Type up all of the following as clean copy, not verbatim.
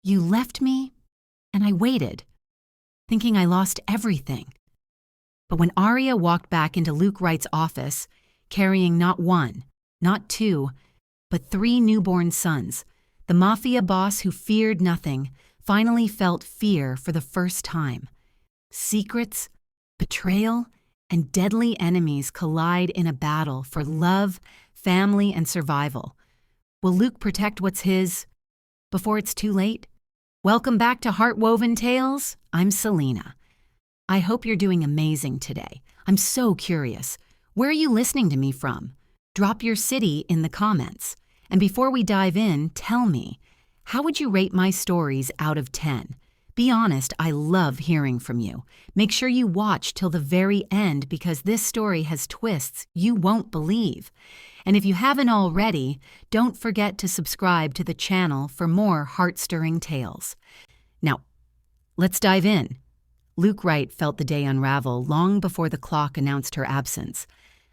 You left me, and I waited, thinking I lost everything. But when Aria walked back into Luke Wright's office, carrying not one, not two, but 3 newborn sons, the Mafia boss who feared nothing finally felt fear for the first time. Secrets, betrayal, and deadly enemies collide in a battle for love, family, and survival. Will Luke protect what's his before it's too late? Welcome back to Heartwoven Tales. I'm Selena. I hope you're doing amazing today. I'm so curious. Where are you listening to me from? Drop your city in the comments. And before we dive in, tell me, how would you rate my stories out of 10? Be honest, I love hearing from you. Make sure you watch till the very end because this story has twists you won't believe. And if you haven't already, don't forget to subscribe to the channel for more heart-stirring tales. Now, let's dive in. Luke Wright felt the day unravel long before the clock announced her absence.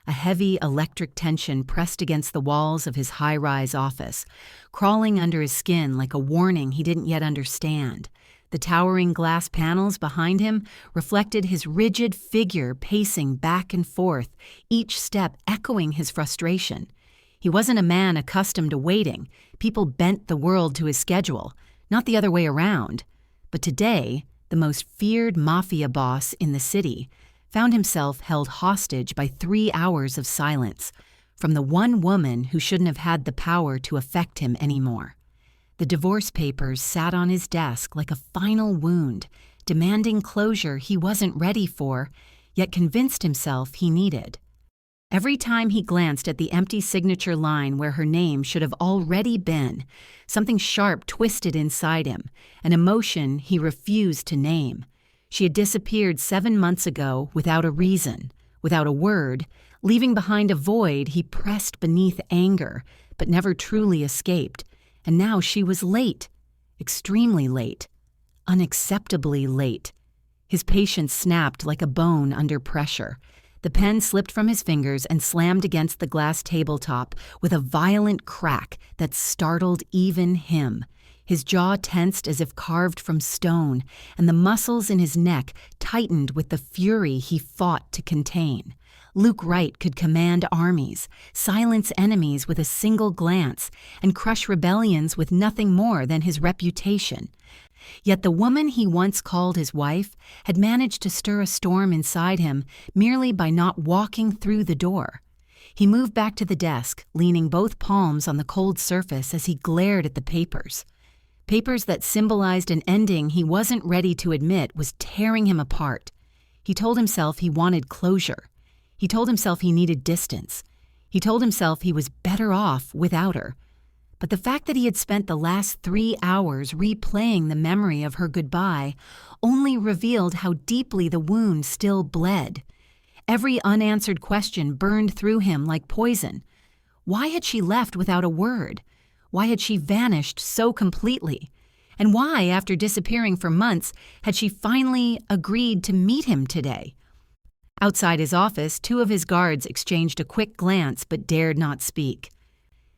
A heavy electric tension pressed against the walls of his high-rise office, crawling under his skin like a warning he didn't yet understand. The towering glass panels behind him reflected his rigid figure pacing back and forth, each step echoing his frustration. He wasn't a man accustomed to waiting. People bent the world to his schedule, not the other way around. But today, the most feared Mafia boss in the city found himself held hostage by 3 hours of silence from the one woman who shouldn't have had the power to affect him anymore. The divorce papers sat on his desk like a final wound, demanding closure he wasn't ready for, yet convinced himself he needed. Every time he glanced at the empty signature line where her name should have already been, something sharp twisted inside him, an emotion he refused to name. She had disappeared 7 months ago without a reason, without a word, leaving behind a void he pressed beneath anger, but never truly escaped. And now she was late, extremely late, unacceptably late. His patience snapped like a bone under pressure. The pen slipped from his fingers and slammed against the glass tabletop with a violent crack that startled even him. His jaw tensed as if carved from stone, and the muscles in his neck tightened with the fury he fought to contain. Luke Wright could command armies, silence enemies with a single glance, and crush rebellions with nothing more than his reputation. Yet the woman he once called his wife had managed to stir a storm inside him merely by not walking through the door. He moved back to the desk, leaning both palms on the cold surface as he glared at the papers. Papers that symbolized an ending he wasn't ready to admit was tearing him apart. He told himself he wanted closure. He told himself he needed distance. He told himself he was better off without her. But the fact that he had spent the last 3 hours replaying the memory of her goodbye only revealed how deeply the wound still bled. Every unanswered question burned through him like poison. Why had she left without a word? Why had she vanished so completely? And why, after disappearing for months, had she finally agreed to meet him today? Outside his office, 2 of his guards exchanged a quick glance but dared not speak.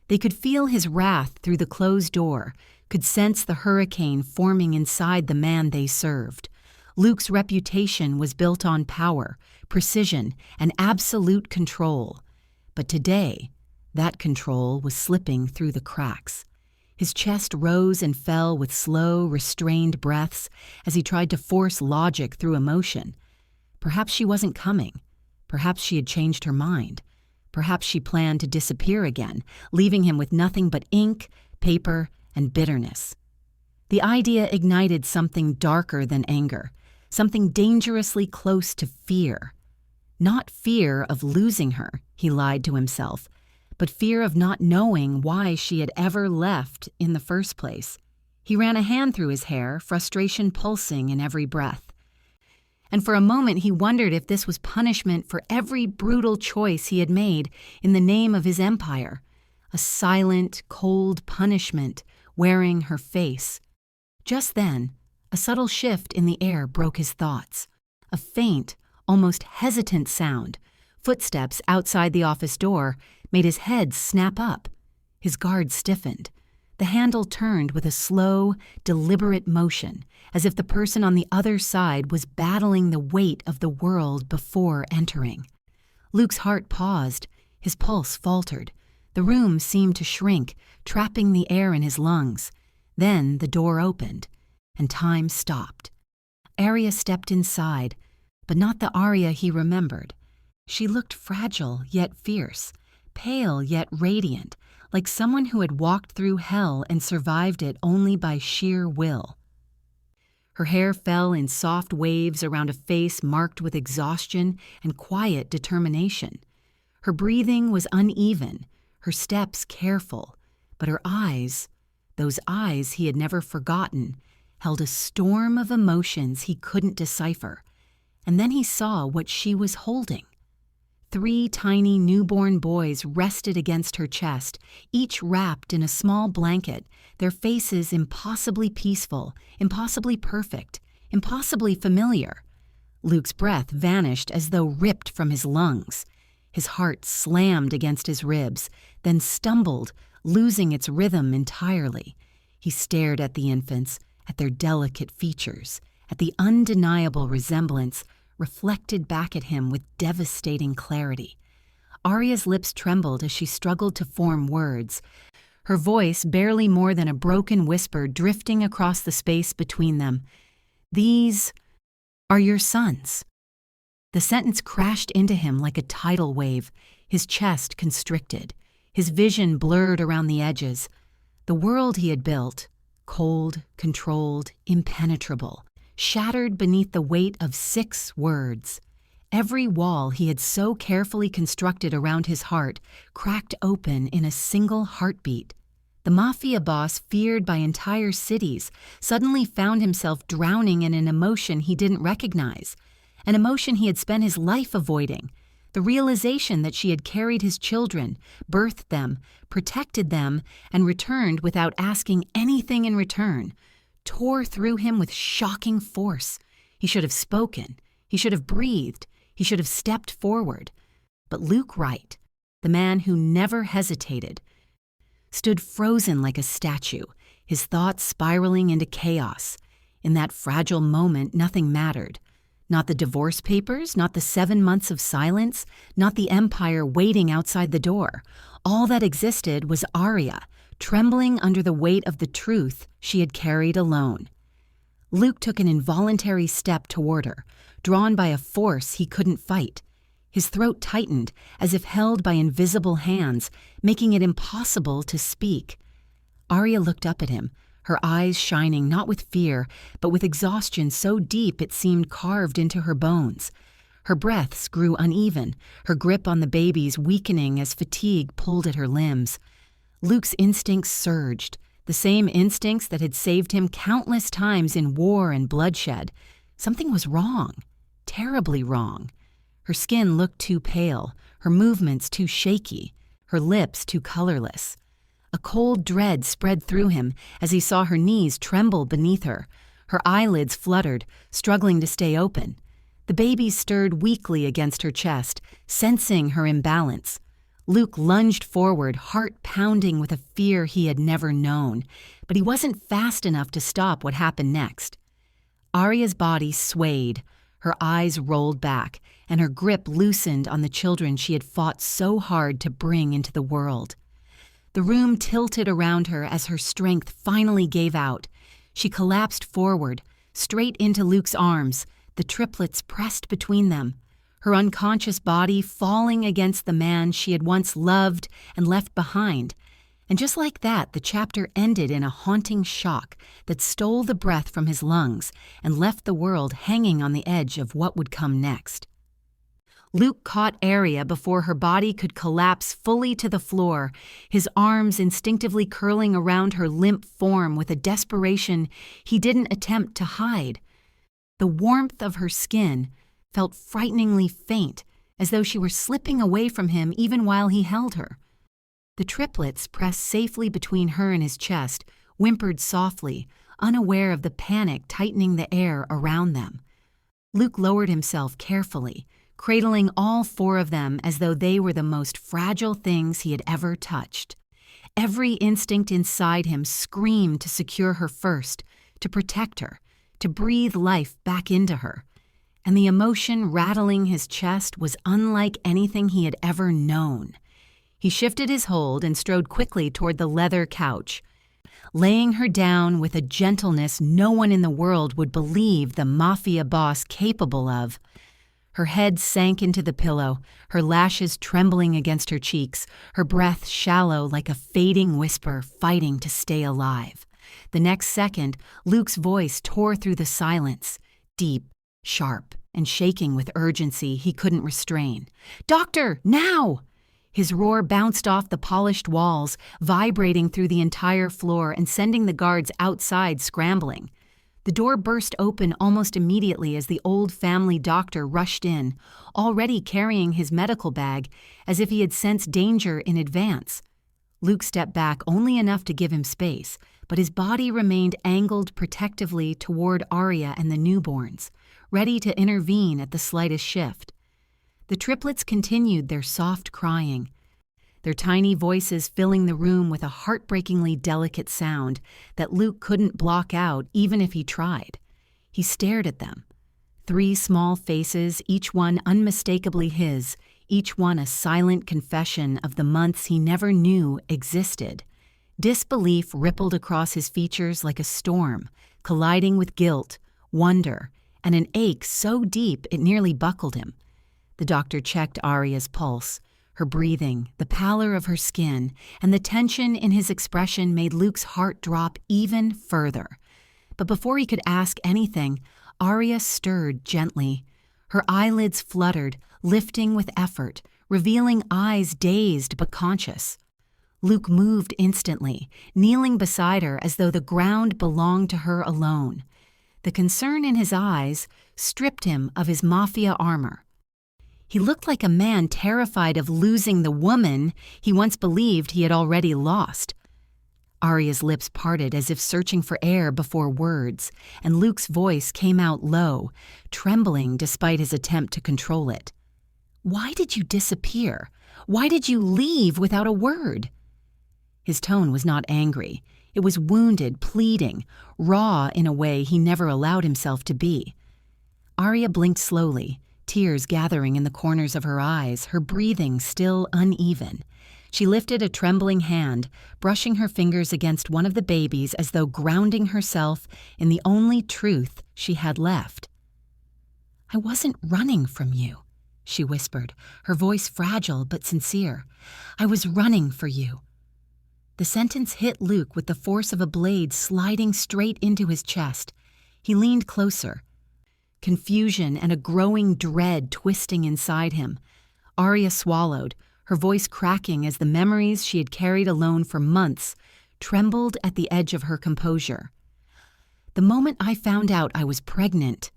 They could feel his wrath through the closed door, could sense the hurricane forming inside the man they served. Luke's reputation was built on power, precision, and absolute control. But today, that control was slipping through the cracks. His chest rose and fell with slow, restrained breaths as he tried to force logic through emotion. Perhaps she wasn't coming. Perhaps she had changed her mind. Perhaps she planned to disappear again, leaving him with nothing but ink, paper, and bitterness. The idea ignited something darker than anger, something dangerously close to fear. Not fear of losing her, he lied to himself, but fear of not knowing why she had ever left in the first place. He ran a hand through his hair, frustration pulsing in every breath. And for a moment he wondered if this was punishment for every brutal choice he had made in the name of his empire. A silent, cold punishment wearing her face. Just then, a subtle shift in the air broke his thoughts. A faint, almost hesitant sound, footsteps outside the office door, made his head snap up. His guard stiffened. The handle turned with a slow, deliberate motion, as if the person on the other side was battling the weight of the world before entering. Luke's heart paused, his pulse faltered. The room seemed to shrink, trapping the air in his lungs. Then the door opened, and time stopped. Aria stepped inside, but not the Aria he remembered. She looked fragile yet fierce, pale yet radiant, like someone who had walked through hell and survived it only by sheer will. Her hair fell in soft waves around a face marked with exhaustion and quiet determination. Her breathing was uneven, her steps careful, but her eyes, those eyes he had never forgotten, held a storm of emotions he couldn't decipher. And then he saw what she was holding. 3 tiny newborn boys rested against her chest, each wrapped in a small blanket, their faces impossibly peaceful, impossibly perfect, impossibly familiar. Luke's breath vanished as though ripped from his lungs. His heart slammed against his ribs, then stumbled, losing its rhythm entirely. He stared at the infants, at their delicate features, at the undeniable resemblance reflected back at him with devastating clarity. Aria's lips trembled as she struggled to form words, her voice barely more than a broken whisper drifting across the space between them. "These are your sons." The sentence crashed into him like a tidal wave, his chest constricted, his vision blurred around the edges. The world he had built, cold, controlled, impenetrable, shattered beneath the weight of 6 words. Every wall he had so carefully constructed around his heart cracked open in a single heartbeat. The Mafia boss, feared by entire cities, suddenly found himself drowning in an emotion he didn't recognize, an emotion he had spent his life avoiding. The realization that she had carried his children, birthed them, protected them, and returned without asking anything in return, tore through him with shocking force. He should have spoken. He should have breathed. He should have stepped forward. But Luke Wright, the man who never hesitated, stood frozen like a statue, his thoughts spiraling into chaos. In that fragile moment, nothing mattered. Not the divorce papers, not the 7 months of silence, not the empire waiting outside the door. All that existed was Aria, trembling under the weight of the truth she had carried alone. Luke took an involuntary step toward her, drawn by a force he couldn't fight. His throat tightened, as if held by invisible hands, making it impossible to speak. Aria looked up at him, her eyes shining not with fear, but with exhaustion so deep it seemed carved into her bones. Her breaths grew uneven, her grip on the babies weakening as fatigue pulled at her limbs. Luke's instincts surged, the same instincts that had saved him countless times in war and bloodshed. Something was wrong, terribly wrong. Her skin looked too pale, her movements too shaky, her lips too colorless. A cold dread spread through him as he saw her knees tremble beneath her. Her eyelids fluttered, struggling to stay open. The baby stirred weakly against her chest, sensing her imbalance. Luke lunged forward, heart pounding with a fear he had never known, but he wasn't fast enough to stop what happened next. Aria's body swayed, her eyes rolled back, and her grip loosened on the children she had fought so hard to bring into the world. The room tilted around her as her strength finally gave out. She collapsed forward, straight into Luke's arms, the triplets pressed between them, her unconscious body falling against the man she had once loved and left behind. And just like that, the chapter ended in a haunting shock that stole the breath from his lungs and left the world hanging on the edge of what would come next. Luke caught Aria before her body could collapse fully to the floor, his arms instinctively curling around her limp form with a desperation he didn't attempt to hide. The warmth of her skin felt frighteningly faint, as though she were slipping away from him even while he held her. The triplets, pressed safely between her and his chest, whimpered softly, unaware of the panic tightening the air around them. Luke lowered himself carefully, cradling all 4 of them as though they were the most fragile things he had ever touched. Every instinct inside him screamed to secure her first, to protect her, to breathe life back into her. And the emotion rattling his chest was unlike anything he had ever known. He shifted his hold and strode quickly toward the leather couch, laying her down with a gentleness no one in the world would believe the Mafia boss capable of. Her head sank into the pillow, her lashes trembling against her cheeks, her breath shallow like a fading whisper fighting to stay alive. The next second, Luke's voice tore through the silence, deep, sharp, and shaking with urgency he couldn't restrain. "Doctor, now!" His roar bounced off the polished walls, vibrating through the entire floor and sending the guards outside scrambling. The door burst open almost immediately as the old family doctor rushed in, already carrying his medical bag as if he had sensed danger in advance. Luke stepped back only enough to give him space, but his body remained angled protectively toward Aria and the newborns, ready to intervene at the slightest shift. The triplets continued their soft crying, their tiny voices filling the room with a heartbreakingly delicate sound that Luke couldn't block out even if he tried. He stared at them. 3 small faces, each one unmistakably his, each one a silent confession of the months he never knew existed. Disbelief rippled across his features like a storm, colliding with guilt, wonder, and an ache so deep it nearly buckled him. The doctor checked Aria's pulse. Her breathing, the pallor of her skin, and the tension in his expression made Luke's heart drop even further. But before he could ask anything, Aria stirred gently. Her eyelids fluttered, lifting with effort, revealing eyes dazed but conscious. Luke moved instantly, kneeling beside her as though the ground belonged to her alone. The concern in his eyes stripped him of his Mafia armor. He looked like a man terrified of losing the woman he once believed he had already lost. Aria's lips parted as if searching for air before words, and Luke's voice came out low, trembling despite his attempt to control it. "Why did you disappear? Why did you leave without a word?" His tone was not angry. It was wounded, pleading, raw in a way he never allowed himself to be. Aria blinked slowly, tears gathering in the corners of her eyes, her breathing still uneven. She lifted a trembling hand, brushing her fingers against one of the babies as though grounding herself in the only truth she had left. "I wasn't running from you," she whispered, her voice fragile but sincere. "I was running for you." The sentence hit Luke with the force of a blade sliding straight into his chest. He leaned closer, confusion and a growing dread twisting inside him. Aria swallowed, her voice cracking as the memories she had carried alone for months trembled at the edge of her composure. "The moment I found out I was pregnant,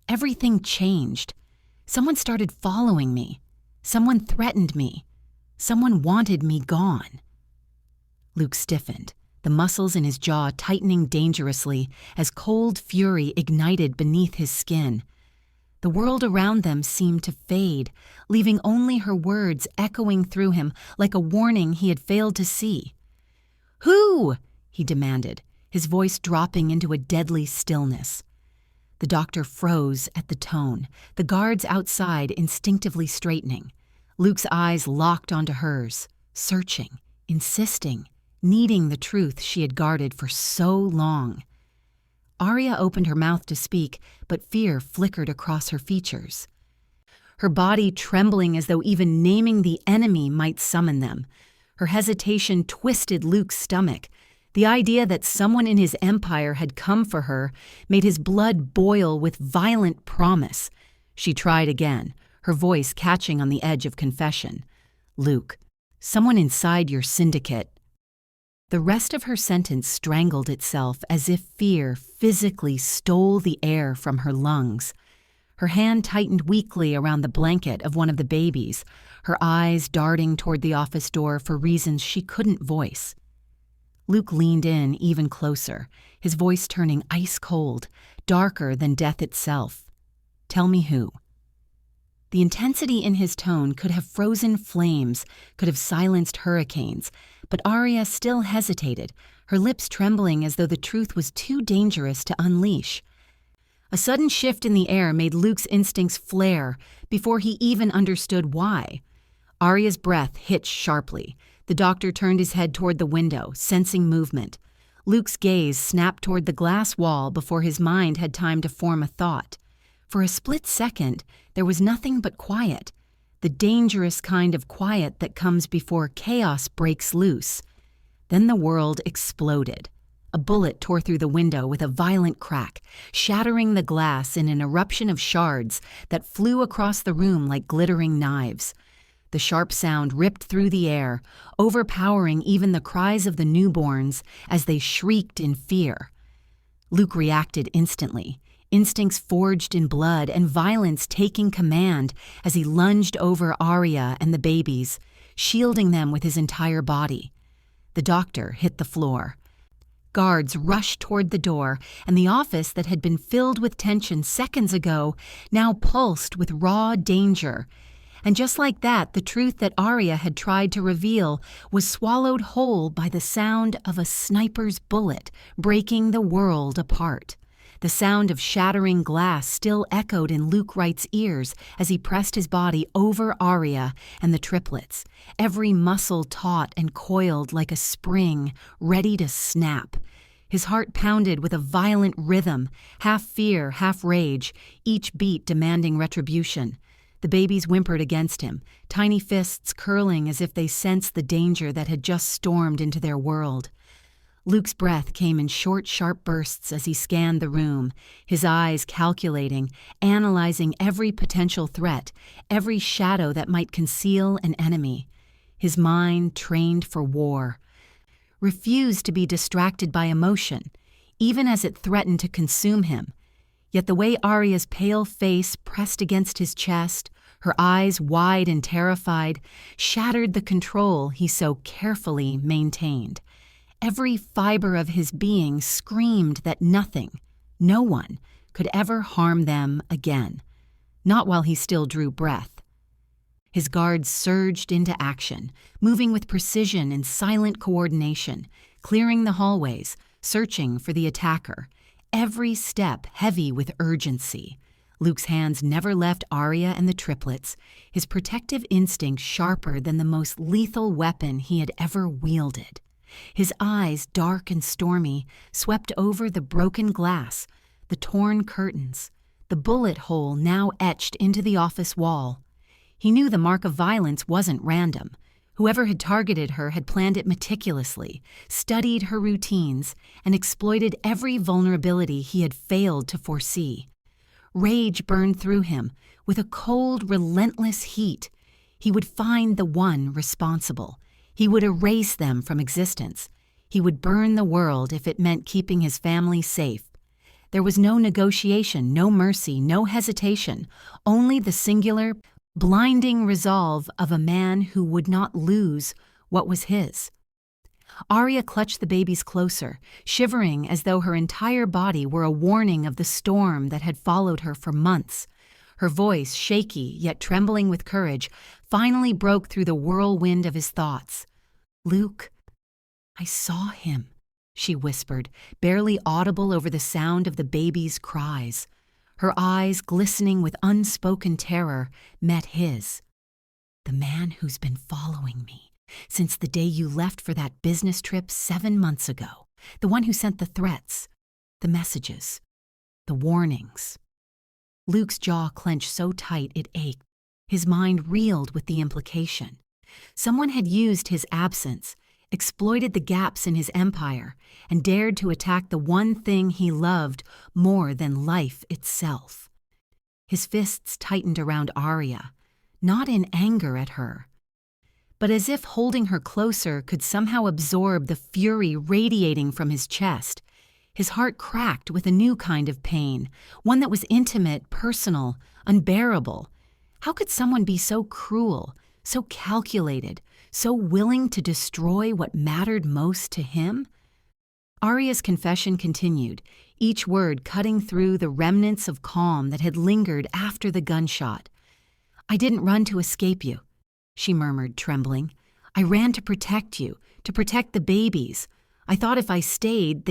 everything changed. Someone started following me. Someone threatened me. Someone wanted me gone." Luke stiffened, the muscles in his jaw tightening dangerously as cold fury ignited beneath his skin. The world around them seemed to fade, leaving only her words echoing through him like a warning he had failed to see. "Who?" he demanded, his voice dropping into a deadly stillness. The doctor froze at the tone, the guards outside instinctively straightening. Luke's eyes locked onto hers, searching, insisting, needing the truth she had guarded for so long. Aria opened her mouth to speak, but fear flickered across her features. Her body trembling as though even naming the enemy might summon them. Her hesitation twisted Luke's stomach. The idea that someone in his empire had come for her made his blood boil with violent promise. She tried again, her voice catching on the edge of confession. "Luke, someone inside your syndicate." The rest of her sentence strangled itself as if fear physically stole the air from her lungs. Her hand tightened weakly around the blanket of one of the babies, her eyes darting toward the office door for reasons she couldn't voice. Luke leaned in even closer, his voice turning ice cold, darker than death itself. "Tell me who." The intensity in his tone could have frozen flames, could have silenced hurricanes, but Aria still hesitated, her lips trembling as though the truth was too dangerous to unleash. A sudden shift in the air made Luke's instincts flare before he even understood why. Aria's breath hitched sharply. The doctor turned his head toward the window, sensing movement. Luke's gaze snapped toward the glass wall before his mind had time to form a thought. For a split second, there was nothing but quiet, the dangerous kind of quiet that comes before chaos breaks loose. Then the world exploded. A bullet tore through the window with a violent crack, shattering the glass in an eruption of shards that flew across the room like glittering knives. The sharp sound ripped through the air, overpowering even the cries of the newborns as they shrieked in fear. Luke reacted instantly, instincts forged in blood and violence taking command as he lunged over Aria and the babies, shielding them with his entire body. The doctor hit the floor. Guards rushed toward the door, and the office that had been filled with tension seconds ago now pulsed with raw danger. And just like that, the truth that Aria had tried to reveal was swallowed whole by the sound of a sniper's bullet breaking the world apart. The sound of shattering glass still echoed in Luke Wright's ears as he pressed his body over Aria and the triplets, every muscle taut and coiled like a spring, ready to snap. His heart pounded with a violent rhythm, half fear, half rage, each beat demanding retribution. The babies whimpered against him, tiny fists curling as if they sensed the danger that had just stormed into their world. Luke's breath came in short, sharp bursts as he scanned the room, his eyes calculating, analyzing every potential threat, every shadow that might conceal an enemy. His mind, trained for war, refused to be distracted by emotion, even as it threatened to consume him. Yet the way Aria's pale face pressed against his chest, her eyes wide and terrified, shattered the control he so carefully maintained. Every fiber of his being screamed that nothing, no one, could ever harm them again. Not while he still drew breath. His guards surged into action, moving with precision and silent coordination, clearing the hallways, searching for the attacker, every step heavy with urgency. Luke's hands never left Aria and the triplets, his protective instinct sharper than the most lethal weapon he had ever wielded. His eyes, dark and stormy, swept over the broken glass, the torn curtains, the bullet hole now etched into the office wall. He knew the mark of violence wasn't random. Whoever had targeted her had planned it meticulously, studied her routines, and exploited every vulnerability he had failed to foresee. Rage burned through him with a cold, relentless heat. He would find the one responsible. He would erase them from existence. He would burn the world if it meant keeping his family safe. There was no negotiation, no mercy, no hesitation, only the singular, blinding resolve of a man who would not lose what was his. Aria clutched the babies closer, shivering as though her entire body were a warning of the storm that had followed her for months. Her voice, shaky yet trembling with courage, finally broke through the whirlwind of his thoughts. "Luke, I saw him," she whispered, barely audible over the sound of the baby's cries. Her eyes, glistening with unspoken terror, met his. "The man who's been following me since the day you left for that business trip 7 months ago. The one who sent the threats, the messages, the warnings." Luke's jaw clenched so tight it ached. His mind reeled with the implication. Someone had used his absence, exploited the gaps in his empire, and dared to attack the one thing he loved more than life itself. His fists tightened around Aria, not in anger at her, but as if holding her closer could somehow absorb the fury radiating from his chest. His heart cracked with a new kind of pain, one that was intimate, personal, unbearable. How could someone be so cruel, so calculated, so willing to destroy what mattered most to him? Aria's confession continued, each word cutting through the remnants of calm that had lingered after the gunshot. "I didn't run to escape you," she murmured, trembling. "I ran to protect you, to protect the babies. I thought if I stayed,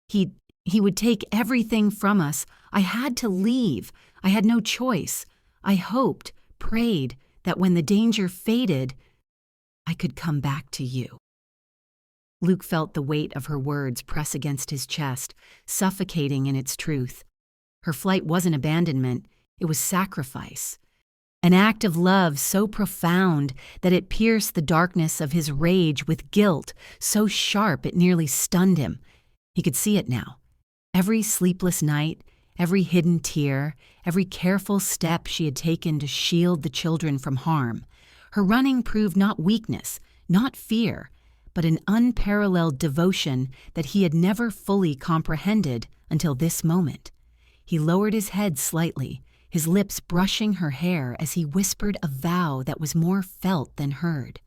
he would take everything from us. I had to leave. I had no choice. I hoped, prayed, that when the danger faded, I could come back to you." Luke felt the weight of her words press against his chest, suffocating in its truth. Her flight wasn't abandonment, it was sacrifice. An act of love so profound that it pierced the darkness of his rage with guilt, so sharp it nearly stunned him. He could see it now. Every sleepless night, every hidden tear, every careful step she had taken to shield the children from harm. Her running proved not weakness, not fear, but an unparalleled devotion that he had never fully comprehended until this moment. He lowered his head slightly, his lips brushing her hair as he whispered a vow that was more felt than heard.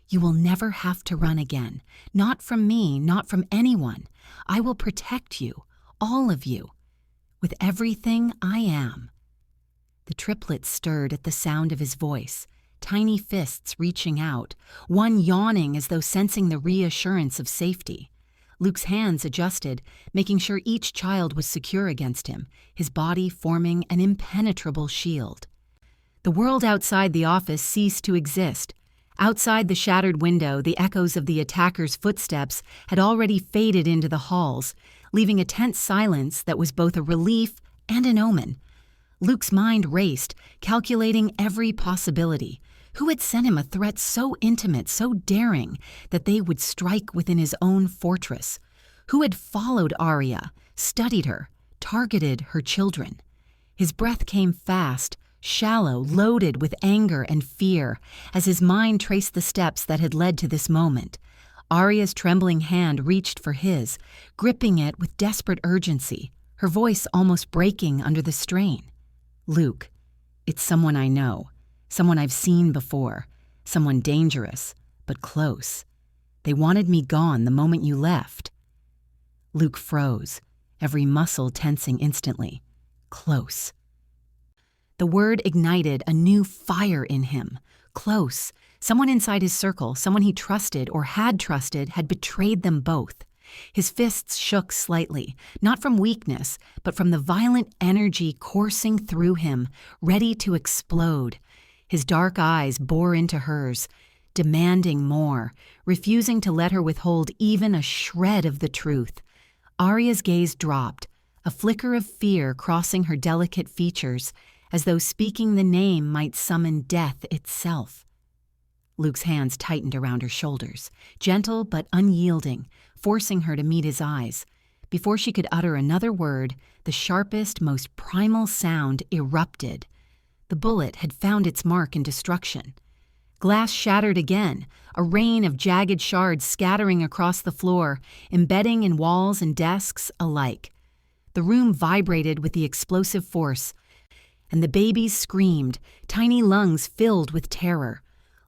"You will never have to run again. Not from me, not from anyone. I will protect you, all of you, with everything I am." The triplets stirred at the sound of his voice, tiny fists reaching out, one yawning as though sensing the reassurance of safety. Luke's hands adjusted, making sure each child was secure against him, his body forming an impenetrable shield. The world outside the office ceased to exist. Outside the shattered window, the echoes of the attacker's footsteps had already faded into the halls, leaving a tense silence that was both a relief and an omen. Luke's mind raced, calculating every possibility. Who had sent him a threat so intimate, so daring, that they would strike within his own fortress? Who had followed Aria, studied her, targeted her children? His breath came fast, shallow, loaded with anger and fear, as his mind traced the steps that had led to this moment. Aria's trembling hand reached for his, gripping it with desperate urgency, her voice almost breaking under the strain. "Luke, it's someone I know. Someone I've seen before, someone dangerous, but close. They wanted me gone the moment you left." Luke froze, every muscle tensing instantly. Close. The word ignited a new fire in him. Close. Someone inside his circle, someone he trusted or had trusted, had betrayed them both. His fists shook slightly, not from weakness, but from the violent energy coursing through him, ready to explode. His dark eyes bore into hers, demanding more, refusing to let her withhold even a shred of the truth. Aria's gaze dropped, a flicker of fear crossing her delicate features, as though speaking the name might summon death itself. Luke's hands tightened around her shoulders, gentle but unyielding, forcing her to meet his eyes. Before she could utter another word, the sharpest, most primal sound erupted. The bullet had found its mark in destruction. Glass shattered again, a rain of jagged shards scattering across the floor, embedding in walls and desks alike. The room vibrated with the explosive force, and the babies screamed, tiny lungs filled with terror.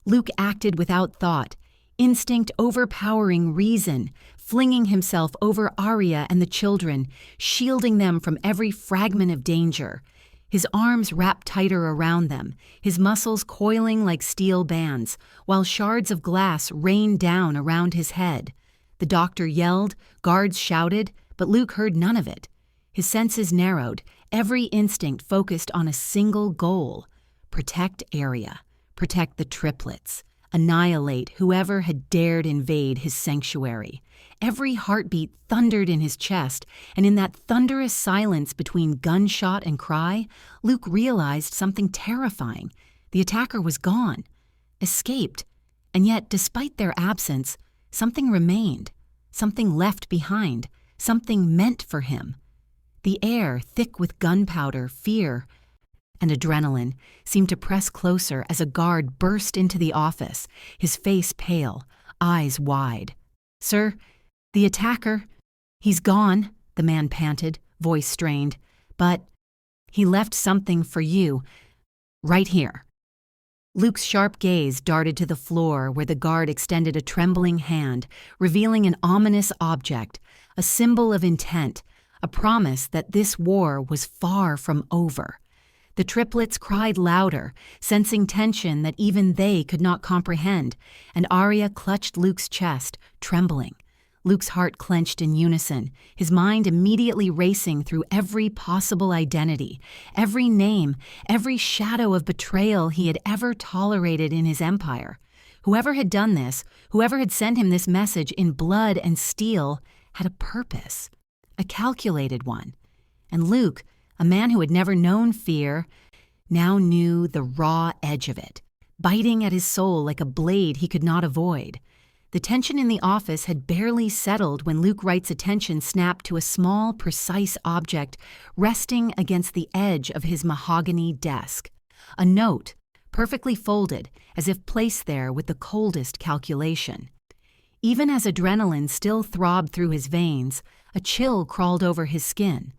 Luke acted without thought, instinct overpowering reason, flinging himself over Aria and the children, shielding them from every fragment of danger. His arms wrapped tighter around them, his muscles coiling like steel bands, while shards of glass rained down around his head. The doctor yelled, guards shouted, but Luke heard none of it. His senses narrowed, every instinct focused on a single goal: protect Aria, protect the triplets, annihilate whoever had dared invade his sanctuary. Every heartbeat thundered in his chest, and in that thunderous silence between gunshot and cry, Luke realized something terrifying. The attacker was gone, escaped, and yet, despite their absence, something remained, something left behind, something meant for him. The air, thick with gunpowder, fear, and adrenaline, seemed to press closer as a guard burst into the office, his face pale, eyes wide. "Sir, the attacker, he's gone," the man panted, voice strained. "But he left something for you, right here." Luke's sharp gaze darted to the floor where the guard extended a trembling hand, revealing an ominous object, a symbol of intent, a promise that this war was far from over. The triplets cried louder, sensing tension that even they could not comprehend, and Aria clutched Luke's chest, trembling. Luke's heart clenched in unison, his mind immediately racing through every possible identity, every name, every shadow of betrayal he had ever tolerated in his empire. Whoever had done this, whoever had sent him this message in blood and steel, had a purpose, a calculated one. And Luke, a man who had never known fear, now knew the raw edge of it, biting at his soul like a blade he could not avoid. The tension in the office had barely settled when Luke Wright's attention snapped to a small, precise object resting against the edge of his mahogany desk. A note, perfectly folded, as if placed there with the coldest calculation. Even as adrenaline still throbbed through his veins, a chill crawled over his skin.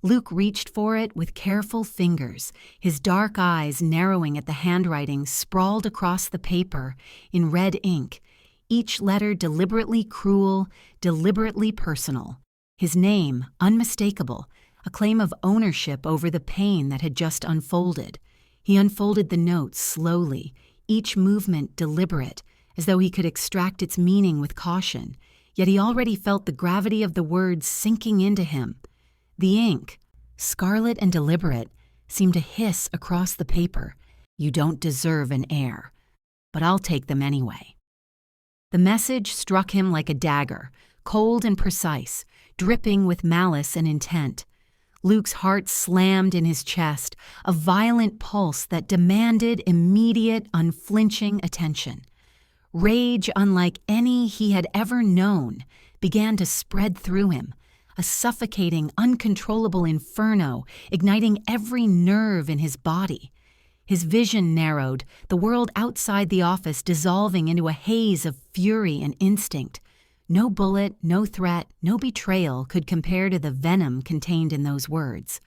Luke reached for it with careful fingers, his dark eyes narrowing at the handwriting sprawled across the paper in red ink, each letter deliberately cruel, deliberately personal. His name, unmistakable, a claim of ownership over the pain that had just unfolded. He unfolded the note slowly, each movement deliberate, as though he could extract its meaning with caution, yet he already felt the gravity of the words sinking into him. The ink, scarlet and deliberate, seemed to hiss across the paper. "You don't deserve an heir, but I'll take them anyway." The message struck him like a dagger, cold and precise, dripping with malice and intent. Luke's heart slammed in his chest, a violent pulse that demanded immediate, unflinching attention. Rage unlike any he had ever known began to spread through him, a suffocating, uncontrollable inferno igniting every nerve in his body. His vision narrowed, the world outside the office dissolving into a haze of fury and instinct. No bullet, no threat, no betrayal could compare to the venom contained in those words.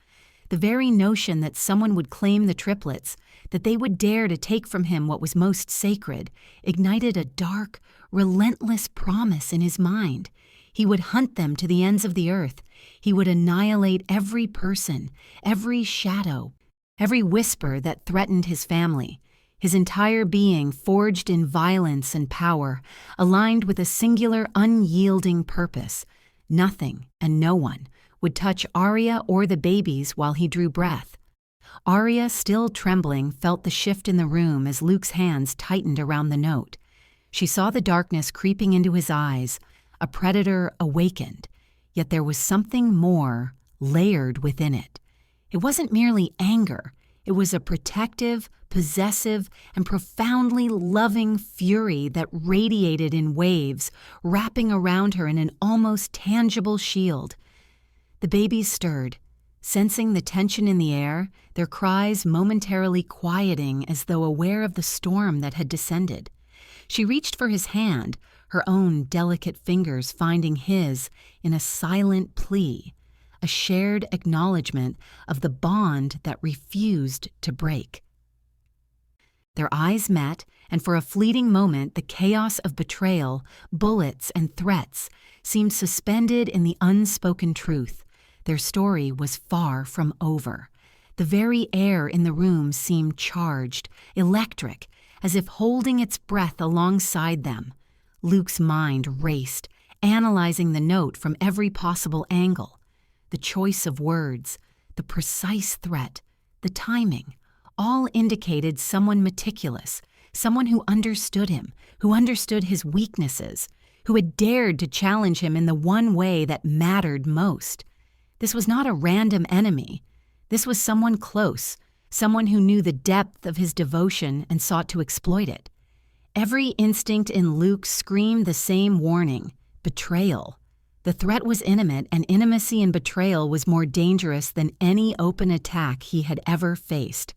The very notion that someone would claim the triplets, that they would dare to take from him what was most sacred, ignited a dark, relentless promise in his mind. He would hunt them to the ends of the earth. He would annihilate every person, every shadow, every whisper that threatened his family. His entire being forged in violence and power, aligned with a singular, unyielding purpose. Nothing and no one would touch Aria or the babies while he drew breath. Aria, still trembling, felt the shift in the room as Luke's hands tightened around the note. She saw the darkness creeping into his eyes, a predator awakened, yet there was something more layered within it. It wasn't merely anger. It was a protective, possessive, and profoundly loving fury that radiated in waves, wrapping around her in an almost tangible shield. The babies stirred, sensing the tension in the air, their cries momentarily quieting as though aware of the storm that had descended. She reached for his hand, her own delicate fingers finding his in a silent plea, a shared acknowledgement of the bond that refused to break. Their eyes met, and for a fleeting moment the chaos of betrayal, bullets, and threats seemed suspended in the unspoken truth. Their story was far from over. The very air in the room seemed charged, electric, as if holding its breath alongside them. Luke's mind raced, analyzing the note from every possible angle. The choice of words, the precise threat, the timing, all indicated someone meticulous, someone who understood him, who understood his weaknesses, who had dared to challenge him in the one way that mattered most. This was not a random enemy. This was someone close, someone who knew the depth of his devotion and sought to exploit it. Every instinct in Luke screamed the same warning: betrayal. The threat was intimate, and intimacy in betrayal was more dangerous than any open attack he had ever faced.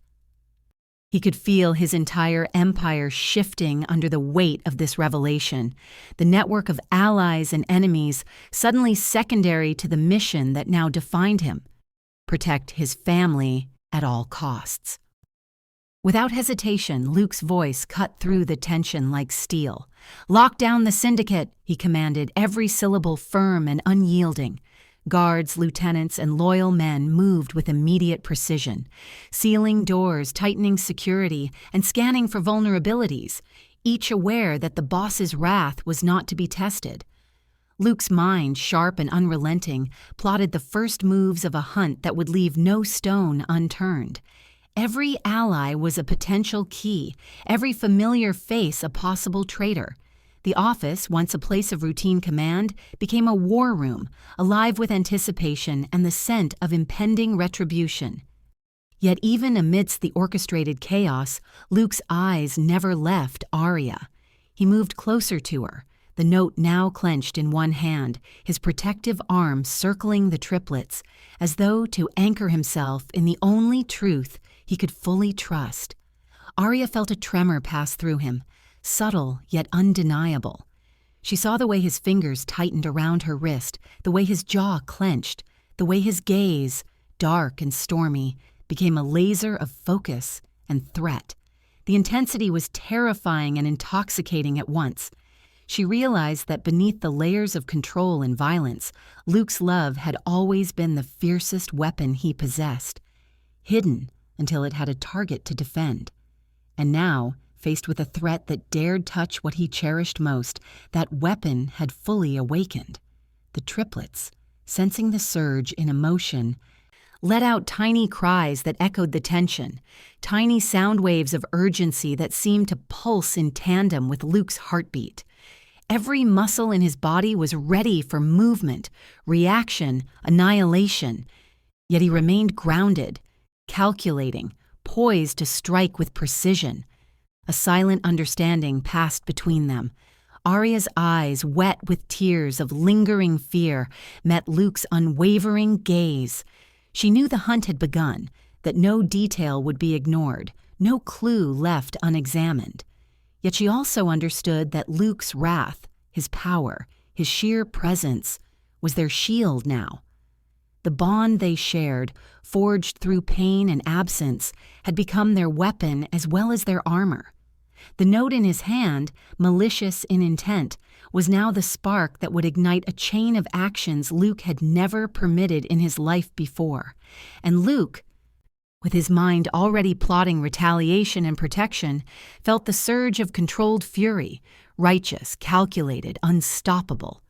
He could feel his entire empire shifting under the weight of this revelation, the network of allies and enemies suddenly secondary to the mission that now defined him: protect his family at all costs. Without hesitation, Luke's voice cut through the tension like steel. "Lock down the syndicate," he commanded, every syllable firm and unyielding. Guards, lieutenants, and loyal men moved with immediate precision, sealing doors, tightening security, and scanning for vulnerabilities, each aware that the boss's wrath was not to be tested. Luke's mind, sharp and unrelenting, plotted the first moves of a hunt that would leave no stone unturned. Every ally was a potential key, every familiar face a possible traitor. The office, once a place of routine command, became a war room, alive with anticipation and the scent of impending retribution. Yet even amidst the orchestrated chaos, Luke's eyes never left Aria. He moved closer to her, the note now clenched in one hand, his protective arm circling the triplets, as though to anchor himself in the only truth he could fully trust. Aria felt a tremor pass through him, subtle yet undeniable. She saw the way his fingers tightened around her wrist, the way his jaw clenched, the way his gaze, dark and stormy, became a laser of focus and threat. The intensity was terrifying and intoxicating at once. She realized that beneath the layers of control and violence, Luke's love had always been the fiercest weapon he possessed, hidden until it had a target to defend. And now, faced with a threat that dared touch what he cherished most, that weapon had fully awakened. The triplets, sensing the surge in emotion, let out tiny cries that echoed the tension, tiny sound waves of urgency that seemed to pulse in tandem with Luke's heartbeat. Every muscle in his body was ready for movement, reaction, annihilation, yet he remained grounded, calculating, poised to strike with precision. A silent understanding passed between them. Aria's eyes, wet with tears of lingering fear, met Luke's unwavering gaze. She knew the hunt had begun, that no detail would be ignored, no clue left unexamined. Yet she also understood that Luke's wrath, his power, his sheer presence, was their shield now. The bond they shared, forged through pain and absence, had become their weapon as well as their armor. The note in his hand, malicious in intent, was now the spark that would ignite a chain of actions Luke had never permitted in his life before. And Luke, with his mind already plotting retaliation and protection, felt the surge of controlled fury, righteous, calculated, unstoppable.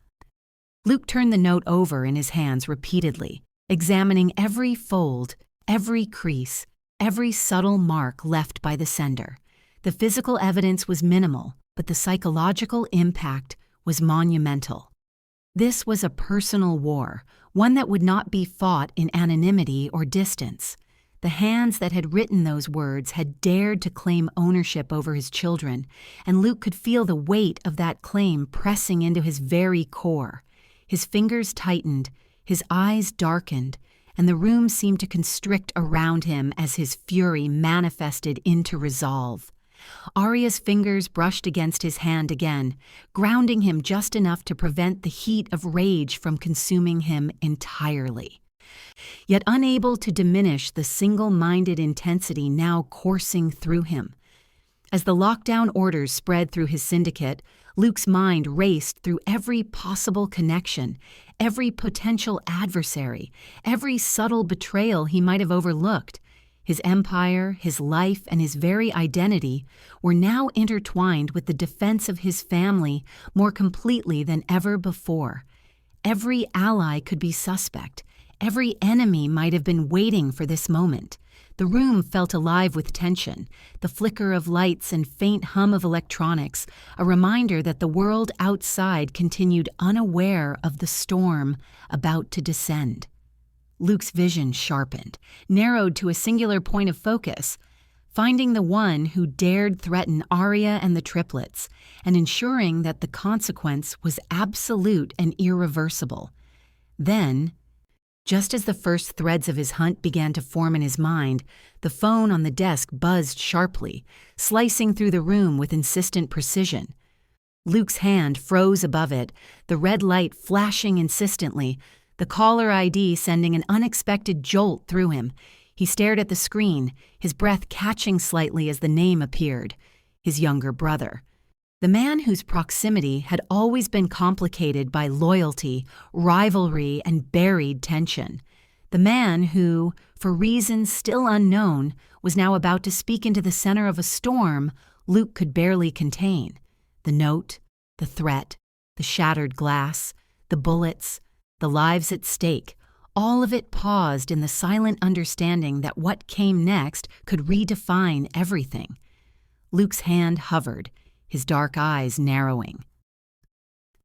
Luke turned the note over in his hands repeatedly, examining every fold, every crease, every subtle mark left by the sender. The physical evidence was minimal, but the psychological impact was monumental. This was a personal war, one that would not be fought in anonymity or distance. The hands that had written those words had dared to claim ownership over his children, and Luke could feel the weight of that claim pressing into his very core. His fingers tightened, his eyes darkened, and the room seemed to constrict around him as his fury manifested into resolve. Aria's fingers brushed against his hand again, grounding him just enough to prevent the heat of rage from consuming him entirely. Yet unable to diminish the single-minded intensity now coursing through him. As the lockdown orders spread through his syndicate, Luke's mind raced through every possible connection, every potential adversary, every subtle betrayal he might have overlooked. His empire, his life, and his very identity were now intertwined with the defense of his family more completely than ever before. Every ally could be suspect. Every enemy might have been waiting for this moment. The room felt alive with tension, the flicker of lights and faint hum of electronics, a reminder that the world outside continued unaware of the storm about to descend. Luke's vision sharpened, narrowed to a singular point of focus, finding the one who dared threaten Aria and the triplets, and ensuring that the consequence was absolute and irreversible. Then, just as the first threads of his hunt began to form in his mind, the phone on the desk buzzed sharply, slicing through the room with insistent precision. Luke's hand froze above it, the red light flashing insistently, the caller ID sending an unexpected jolt through him. He stared at the screen, his breath catching slightly as the name appeared. His younger brother. The man whose proximity had always been complicated by loyalty, rivalry, and buried tension. The man who, for reasons still unknown, was now about to speak into the center of a storm Luke could barely contain. The note, the threat, the shattered glass, the bullets, the lives at stake, all of it paused in the silent understanding that what came next could redefine everything. Luke's hand hovered, his dark eyes narrowing.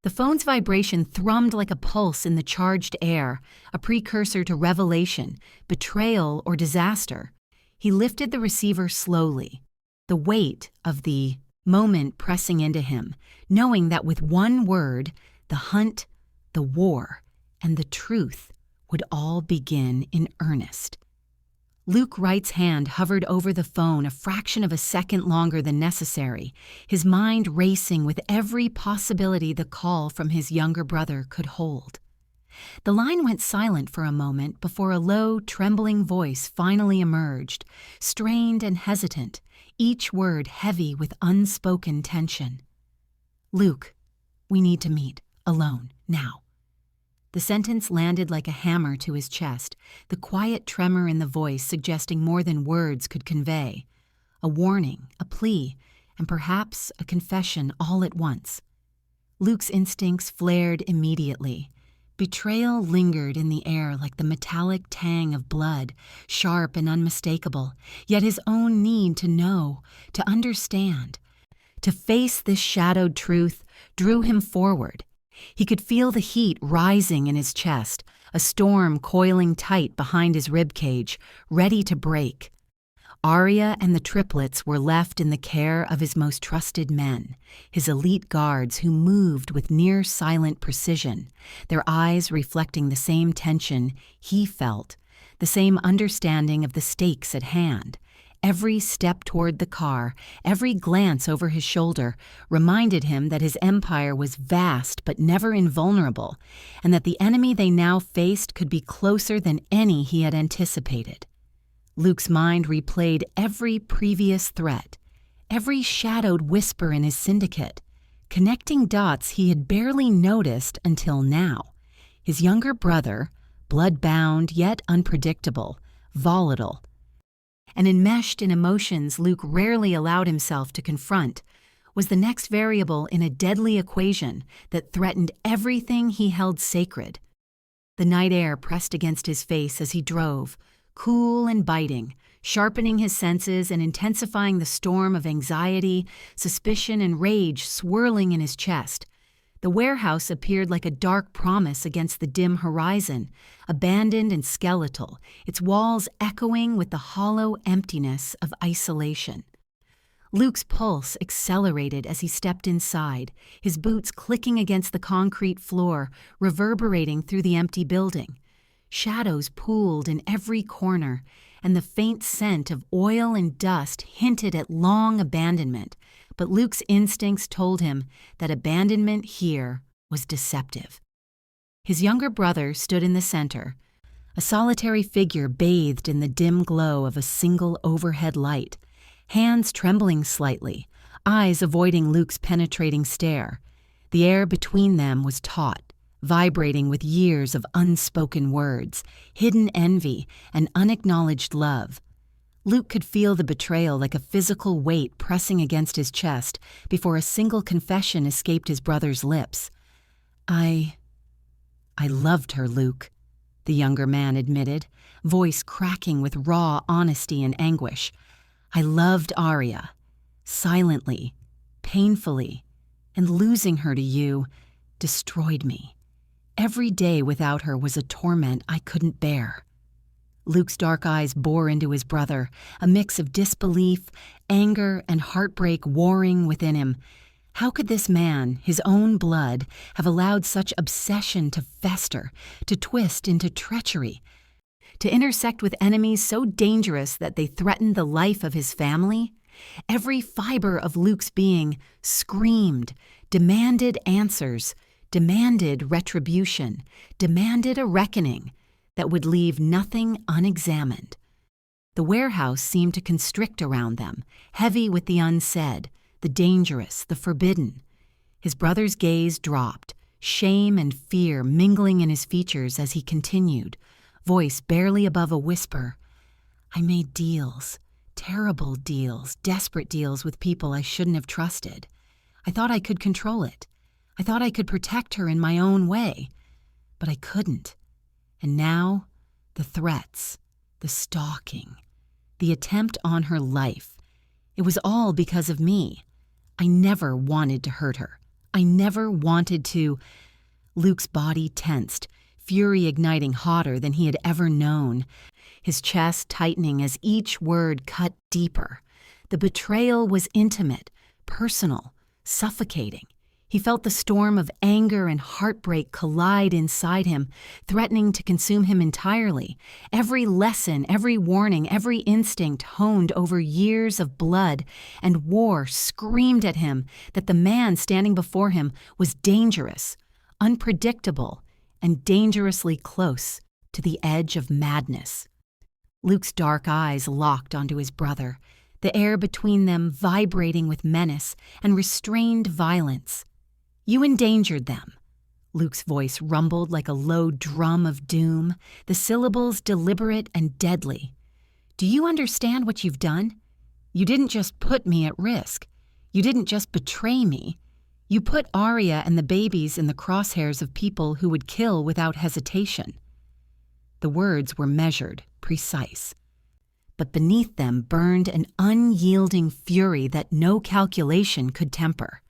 The phone's vibration thrummed like a pulse in the charged air, a precursor to revelation, betrayal, or disaster. He lifted the receiver slowly, the weight of the moment pressing into him, knowing that with one word, the hunt, the war, and the truth would all begin in earnest. Luke Wright's hand hovered over the phone a fraction of a second longer than necessary, his mind racing with every possibility the call from his younger brother could hold. The line went silent for a moment before a low, trembling voice finally emerged, strained and hesitant, each word heavy with unspoken tension. "Luke, we need to meet, alone, now." The sentence landed like a hammer to his chest, the quiet tremor in the voice suggesting more than words could convey. A warning, a plea, and perhaps a confession all at once. Luke's instincts flared immediately. Betrayal lingered in the air like the metallic tang of blood, sharp and unmistakable, yet his own need to know, to understand, to face this shadowed truth drew him forward. He could feel the heat rising in his chest, a storm coiling tight behind his ribcage, ready to break. Aria and the Triplets were left in the care of his most trusted men, his elite guards who moved with near-silent precision, their eyes reflecting the same tension he felt, the same understanding of the stakes at hand. Every step toward the car, every glance over his shoulder, reminded him that his empire was vast but never invulnerable, and that the enemy they now faced could be closer than any he had anticipated. Luke's mind replayed every previous threat, every shadowed whisper in his syndicate, connecting dots he had barely noticed until now. His younger brother, blood-bound yet unpredictable, volatile, and enmeshed in emotions Luke rarely allowed himself to confront, was the next variable in a deadly equation that threatened everything he held sacred. The night air pressed against his face as he drove, cool and biting, sharpening his senses and intensifying the storm of anxiety, suspicion, and rage swirling in his chest. The warehouse appeared like a dark promise against the dim horizon, abandoned and skeletal, its walls echoing with the hollow emptiness of isolation. Luke's pulse accelerated as he stepped inside, his boots clicking against the concrete floor, reverberating through the empty building. Shadows pooled in every corner, and the faint scent of oil and dust hinted at long abandonment, but Luke's instincts told him that abandonment here was deceptive. His younger brother stood in the center, a solitary figure bathed in the dim glow of a single overhead light, hands trembling slightly, eyes avoiding Luke's penetrating stare. The air between them was taut, vibrating with years of unspoken words, hidden envy, and unacknowledged love. Luke could feel the betrayal like a physical weight pressing against his chest before a single confession escaped his brother's lips. I loved her, Luke," the younger man admitted, voice cracking with raw honesty and anguish. "I loved Aria, silently, painfully, and losing her to you destroyed me. Every day without her was a torment I couldn't bear." Luke's dark eyes bore into his brother, a mix of disbelief, anger, and heartbreak warring within him. How could this man, his own blood, have allowed such obsession to fester, to twist into treachery, to intersect with enemies so dangerous that they threatened the life of his family? Every fiber of Luke's being screamed, demanded answers, demanded retribution, demanded a reckoning that would leave nothing unexamined. The warehouse seemed to constrict around them, heavy with the unsaid, the dangerous, the forbidden. His brother's gaze dropped, shame and fear mingling in his features as he continued, voice barely above a whisper. I made deals, terrible deals, desperate deals with people I shouldn't have trusted. I thought I could control it. I thought I could protect her in my own way. But I couldn't. And now, the threats, the stalking, the attempt on her life. It was all because of me. I never wanted to hurt her. I never wanted to. Luke's body tensed, fury igniting hotter than he had ever known, his chest tightening as each word cut deeper. The betrayal was intimate, personal, suffocating. He felt the storm of anger and heartbreak collide inside him, threatening to consume him entirely. Every lesson, every warning, every instinct honed over years of blood and war screamed at him that the man standing before him was dangerous, unpredictable, and dangerously close to the edge of madness. Luke's dark eyes locked onto his brother, the air between them vibrating with menace and restrained violence. You endangered them. Luke's voice rumbled like a low drum of doom, the syllables deliberate and deadly. Do you understand what you've done? You didn't just put me at risk. You didn't just betray me. You put Aria and the babies in the crosshairs of people who would kill without hesitation. The words were measured, precise. But beneath them burned an unyielding fury that no calculation could temper.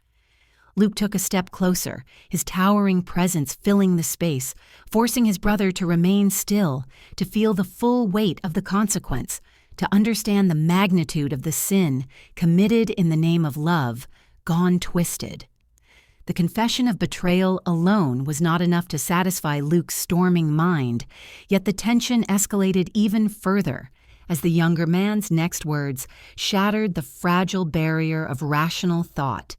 Luke took a step closer, his towering presence filling the space, forcing his brother to remain still, to feel the full weight of the consequence, to understand the magnitude of the sin committed in the name of love, gone twisted. The confession of betrayal alone was not enough to satisfy Luke's storming mind, yet the tension escalated even further as the younger man's next words shattered the fragile barrier of rational thought.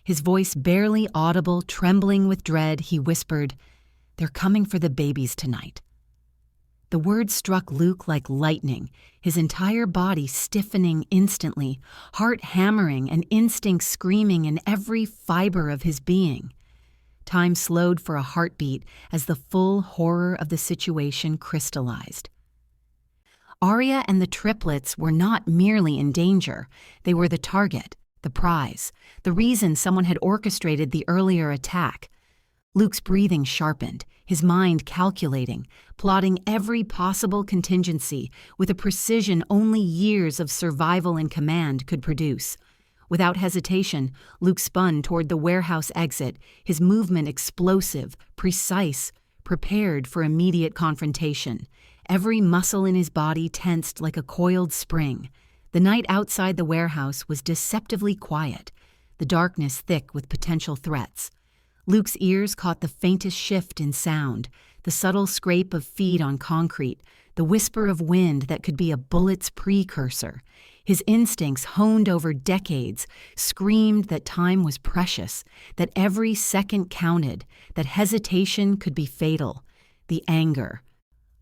His voice barely audible, trembling with dread, he whispered, "They're coming for the babies tonight." The words struck Luke like lightning, his entire body stiffening instantly, heart hammering and instinct screaming in every fiber of his being. Time slowed for a heartbeat as the full horror of the situation crystallized. Aria and the triplets were not merely in danger, they were the target, the prize, the reason someone had orchestrated the earlier attack. Luke's breathing sharpened, his mind calculating, plotting every possible contingency with a precision only years of survival and command could produce. Without hesitation, Luke spun toward the warehouse exit, his movement explosive, precise, prepared for immediate confrontation. Every muscle in his body tensed like a coiled spring. The night outside the warehouse was deceptively quiet, the darkness thick with potential threats. Luke's ears caught the faintest shift in sound, the subtle scrape of feet on concrete, the whisper of wind that could be a bullet's precursor. His instincts, honed over decades, screamed that time was precious, that every second counted, that hesitation could be fatal. The anger,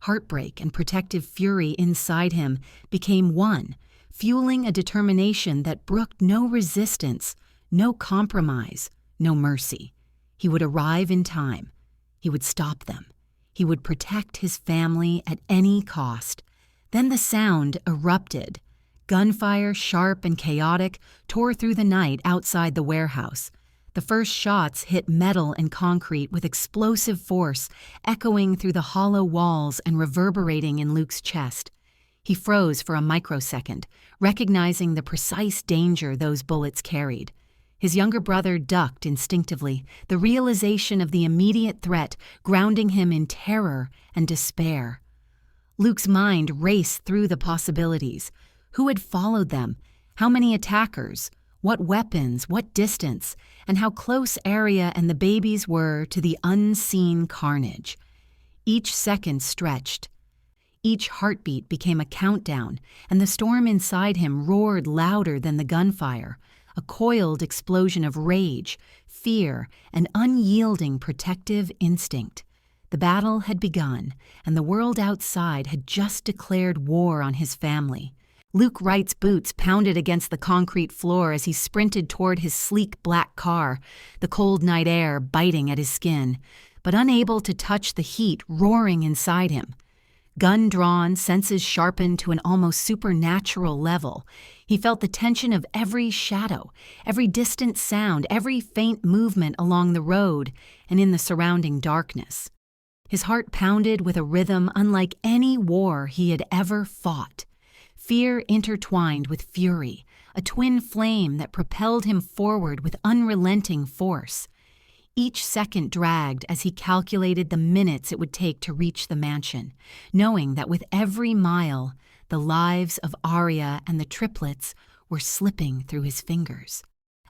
heartbreak, and protective fury inside him became one, fueling a determination that brooked no resistance, no compromise, no mercy. He would arrive in time. He would stop them. He would protect his family at any cost. Then the sound erupted. Gunfire, sharp and chaotic, tore through the night outside the warehouse. The first shots hit metal and concrete with explosive force, echoing through the hollow walls and reverberating in Luke's chest. He froze for a microsecond, recognizing the precise danger those bullets carried. His younger brother ducked instinctively, the realization of the immediate threat grounding him in terror and despair. Luke's mind raced through the possibilities. Who had followed them? How many attackers? What weapons? What distance? And how close Aria and the babies were to the unseen carnage. Each second stretched. Each heartbeat became a countdown, and the storm inside him roared louder than the gunfire, a coiled explosion of rage, fear, and unyielding protective instinct. The battle had begun, and the world outside had just declared war on his family. Luke Wright's boots pounded against the concrete floor as he sprinted toward his sleek black car, the cold night air biting at his skin, but unable to touch the heat roaring inside him. Gun drawn, senses sharpened to an almost supernatural level, he felt the tension of every shadow, every distant sound, every faint movement along the road and in the surrounding darkness. His heart pounded with a rhythm unlike any war he had ever fought. Fear intertwined with fury, a twin flame that propelled him forward with unrelenting force. Each second dragged as he calculated the minutes it would take to reach the mansion, knowing that with every mile, the lives of Aria and the triplets were slipping through his fingers.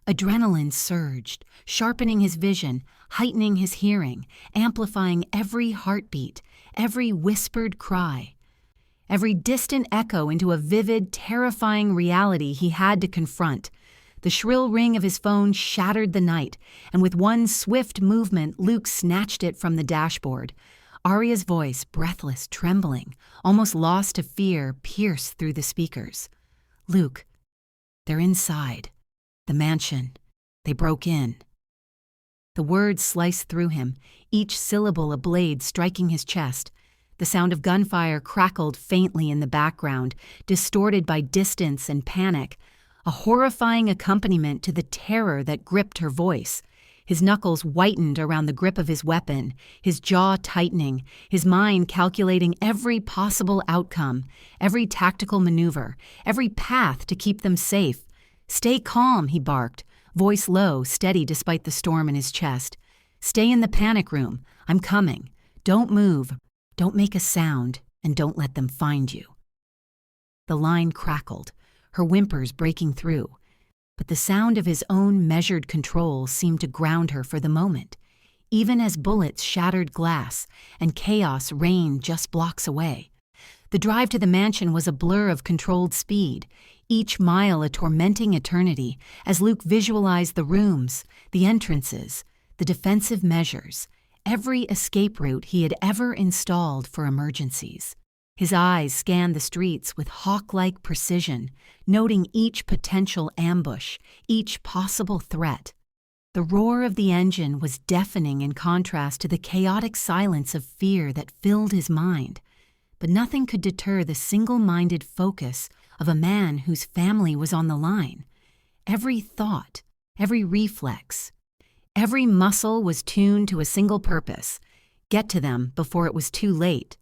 Adrenaline surged, sharpening his vision, heightening his hearing, amplifying every heartbeat, every whispered cry, every distant echo into a vivid, terrifying reality he had to confront. The shrill ring of his phone shattered the night, and with one swift movement, Luke snatched it from the dashboard. Aria's voice, breathless, trembling, almost lost to fear, pierced through the speakers. "Luke, they're inside. The mansion. They broke in." The words sliced through him, each syllable a blade striking his chest. The sound of gunfire crackled faintly in the background, distorted by distance and panic, a horrifying accompaniment to the terror that gripped her voice. His knuckles whitened around the grip of his weapon, his jaw tightening, his mind calculating every possible outcome, every tactical maneuver, every path to keep them safe. "Stay calm," he barked, voice low, steady despite the storm in his chest. "Stay in the panic room. I'm coming. Don't move. Don't make a sound, and don't let them find you." The line crackled, her whimpers breaking through, but the sound of his own measured control seemed to ground her for the moment, even as bullets shattered glass and chaos reigned just blocks away. The drive to the mansion was a blur of controlled speed, each mile a tormenting eternity, as Luke visualized the rooms, the entrances, the defensive measures, every escape route he had ever installed for emergencies. His eyes scanned the streets with hawk-like precision, noting each potential ambush, each possible threat. The roar of the engine was deafening in contrast to the chaotic silence of fear that filled his mind. But nothing could deter the single-minded focus of a man whose family was on the line. Every thought, every reflex, every muscle was tuned to a single purpose: get to them before it was too late.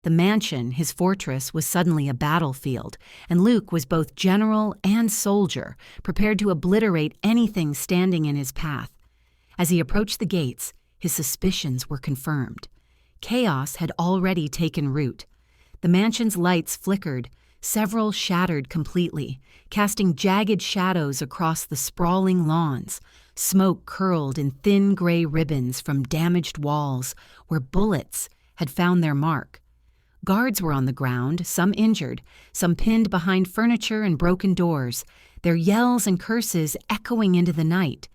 The mansion, his fortress, was suddenly a battlefield, and Luke was both general and soldier, prepared to obliterate anything standing in his path. As he approached the gates, his suspicions were confirmed. Chaos had already taken root. The mansion's lights flickered, several shattered completely, casting jagged shadows across the sprawling lawns. Smoke curled in thin gray ribbons from damaged walls where bullets had found their mark. Guards were on the ground, some injured, some pinned behind furniture and broken doors, their yells and curses echoing into the night.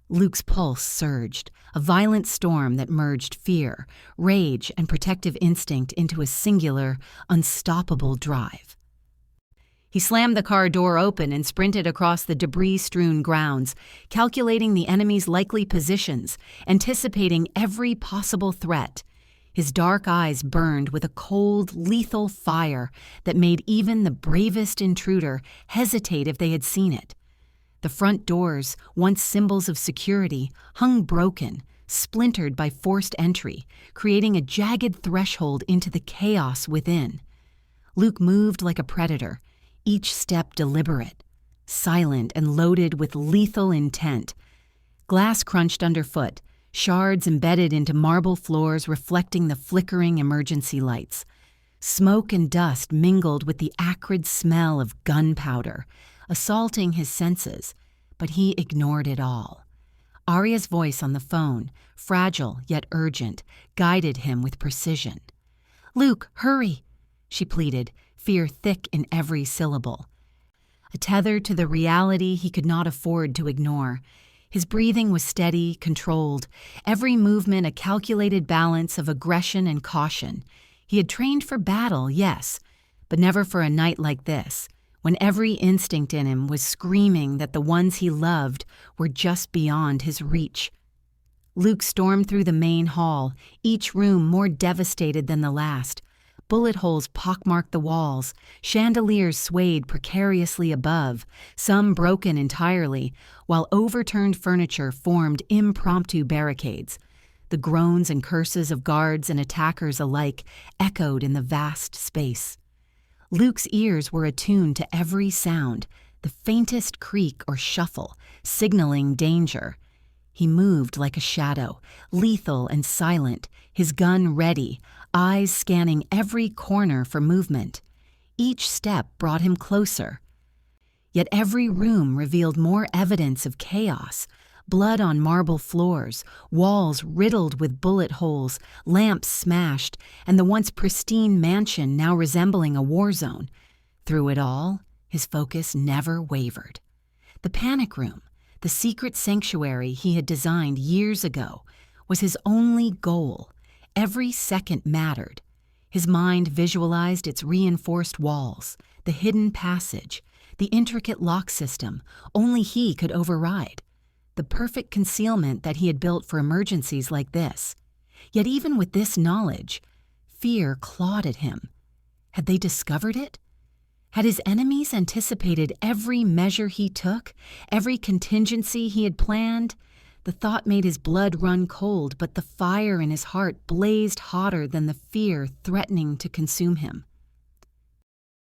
Luke's pulse surged, a violent storm that merged fear, rage, and protective instinct into a singular, unstoppable drive. He slammed the car door open and sprinted across the debris-strewn grounds, calculating the enemy's likely positions, anticipating every possible threat. His dark eyes burned with a cold, lethal fire that made even the bravest intruder hesitate if they had seen it. The front doors, once symbols of security, hung broken, splintered by forced entry, creating a jagged threshold into the chaos within. Luke moved like a predator, each step deliberate, silent and loaded with lethal intent. Glass crunched underfoot, shards embedded into marble floors reflecting the flickering emergency lights. Smoke and dust mingled with the acrid smell of gunpowder, assaulting his senses, but he ignored it all. Aria's voice on the phone, fragile yet urgent, guided him with precision. "Luke, hurry," she pleaded, fear thick in every syllable. A tether to the reality he could not afford to ignore. His breathing was steady, controlled, every movement a calculated balance of aggression and caution. He had trained for battle, yes, but never for a night like this, when every instinct in him was screaming that the ones he loved were just beyond his reach. Luke stormed through the main hall, each room more devastated than the last. Bullet holes pockmarked the walls, chandeliers swayed precariously above, some broken entirely, while overturned furniture formed impromptu barricades. The groans and curses of guards and attackers alike echoed in the vast space. Luke's ears were attuned to every sound, the faintest creak or shuffle, signaling danger. He moved like a shadow, lethal and silent, his gun ready, eyes scanning every corner for movement. Each step brought him closer. Yet every room revealed more evidence of chaos. Blood on marble floors, walls riddled with bullet holes, lamps smashed, and the once pristine mansion now resembling a war zone. Through it all, his focus never wavered. The panic room, the secret sanctuary he had designed years ago, was his only goal. Every second mattered. His mind visualized its reinforced walls, the hidden passage, the intricate lock system only he could override. The perfect concealment that he had built for emergencies like this. Yet even with this knowledge, fear clawed at him. Had they discovered it? Had his enemies anticipated every measure he took, every contingency he had planned? The thought made his blood run cold, but the fire in his heart blazed hotter than the fear threatening to consume him.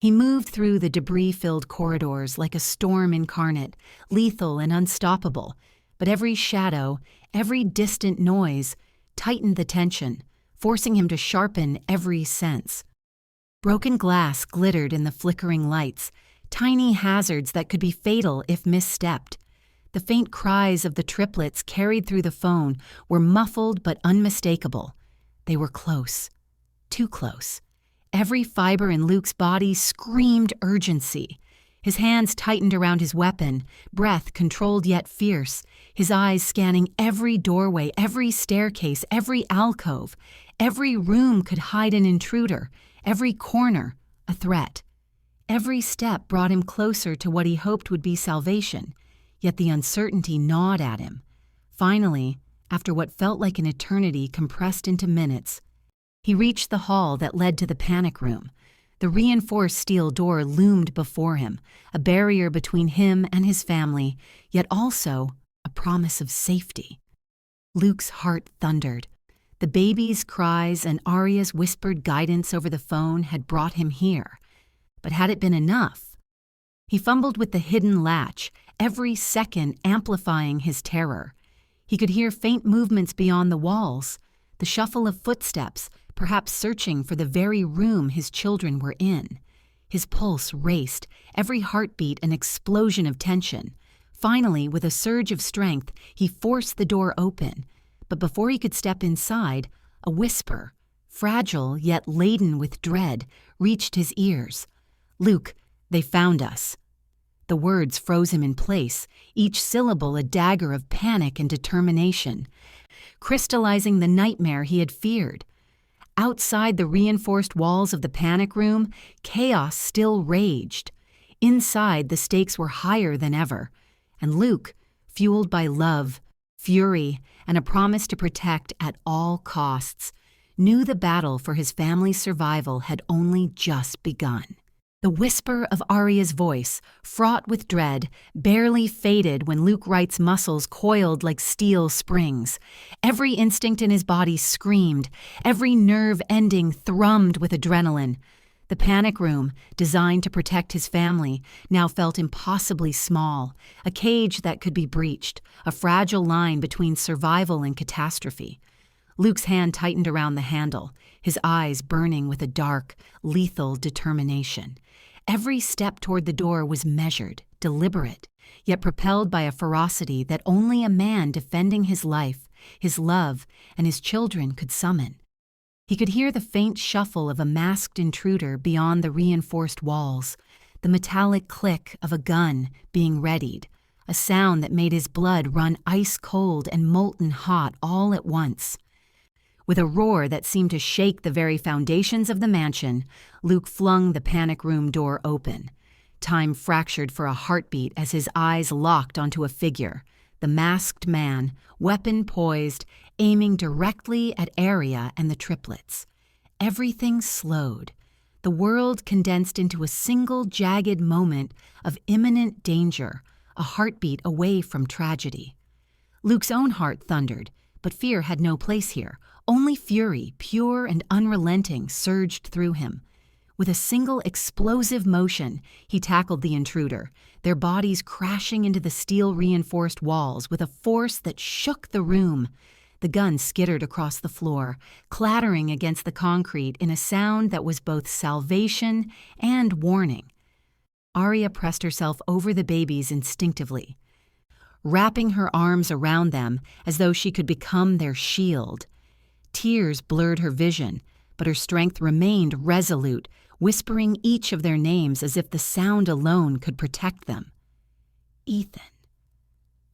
He moved through the debris-filled corridors like a storm incarnate, lethal and unstoppable. But every shadow, every distant noise, tightened the tension, forcing him to sharpen every sense. Broken glass glittered in the flickering lights, tiny hazards that could be fatal if misstepped. The faint cries of the triplets carried through the phone were muffled but unmistakable. They were close, too close. Every fiber in Luke's body screamed urgency. His hands tightened around his weapon, breath controlled yet fierce, his eyes scanning every doorway, every staircase, every alcove. Every room could hide an intruder, every corner a threat. Every step brought him closer to what he hoped would be salvation, yet the uncertainty gnawed at him. Finally, after what felt like an eternity compressed into minutes, he reached the hall that led to the panic room. The reinforced steel door loomed before him, a barrier between him and his family, yet also a promise of safety. Luke's heart thundered. The baby's cries and Aria's whispered guidance over the phone had brought him here. But had it been enough? He fumbled with the hidden latch, every second amplifying his terror. He could hear faint movements beyond the walls, the shuffle of footsteps, perhaps searching for the very room his children were in. His pulse raced, every heartbeat an explosion of tension. Finally, with a surge of strength, he forced the door open. But before he could step inside, a whisper, fragile yet laden with dread, reached his ears. "Luke, they found us." The words froze him in place, each syllable a dagger of panic and determination, crystallizing the nightmare he had feared. Outside the reinforced walls of the panic room, chaos still raged. Inside, the stakes were higher than ever, and Luke, fueled by love, fury, and a promise to protect at all costs, knew the battle for his family's survival had only just begun. The whisper of Aria's voice, fraught with dread, barely faded when Luke Wright's muscles coiled like steel springs. Every instinct in his body screamed, every nerve ending thrummed with adrenaline. The panic room, designed to protect his family, now felt impossibly small, a cage that could be breached, a fragile line between survival and catastrophe. Luke's hand tightened around the handle, his eyes burning with a dark, lethal determination. Every step toward the door was measured, deliberate, yet propelled by a ferocity that only a man defending his life, his love, and his children could summon. He could hear the faint shuffle of a masked intruder beyond the reinforced walls, the metallic click of a gun being readied, a sound that made his blood run ice-cold and molten hot all at once. With a roar that seemed to shake the very foundations of the mansion, Luke flung the panic room door open. Time fractured for a heartbeat as his eyes locked onto a figure, the masked man, weapon poised, aiming directly at Aria and the triplets. Everything slowed. The world condensed into a single jagged moment of imminent danger, a heartbeat away from tragedy. Luke's own heart thundered, but fear had no place here. Only fury, pure and unrelenting, surged through him. With a single explosive motion, he tackled the intruder, their bodies crashing into the steel-reinforced walls with a force that shook the room. The gun skittered across the floor, clattering against the concrete in a sound that was both salvation and warning. Aria pressed herself over the babies instinctively, wrapping her arms around them as though she could become their shield. Tears blurred her vision, but her strength remained resolute, whispering each of their names as if the sound alone could protect them. Ethan,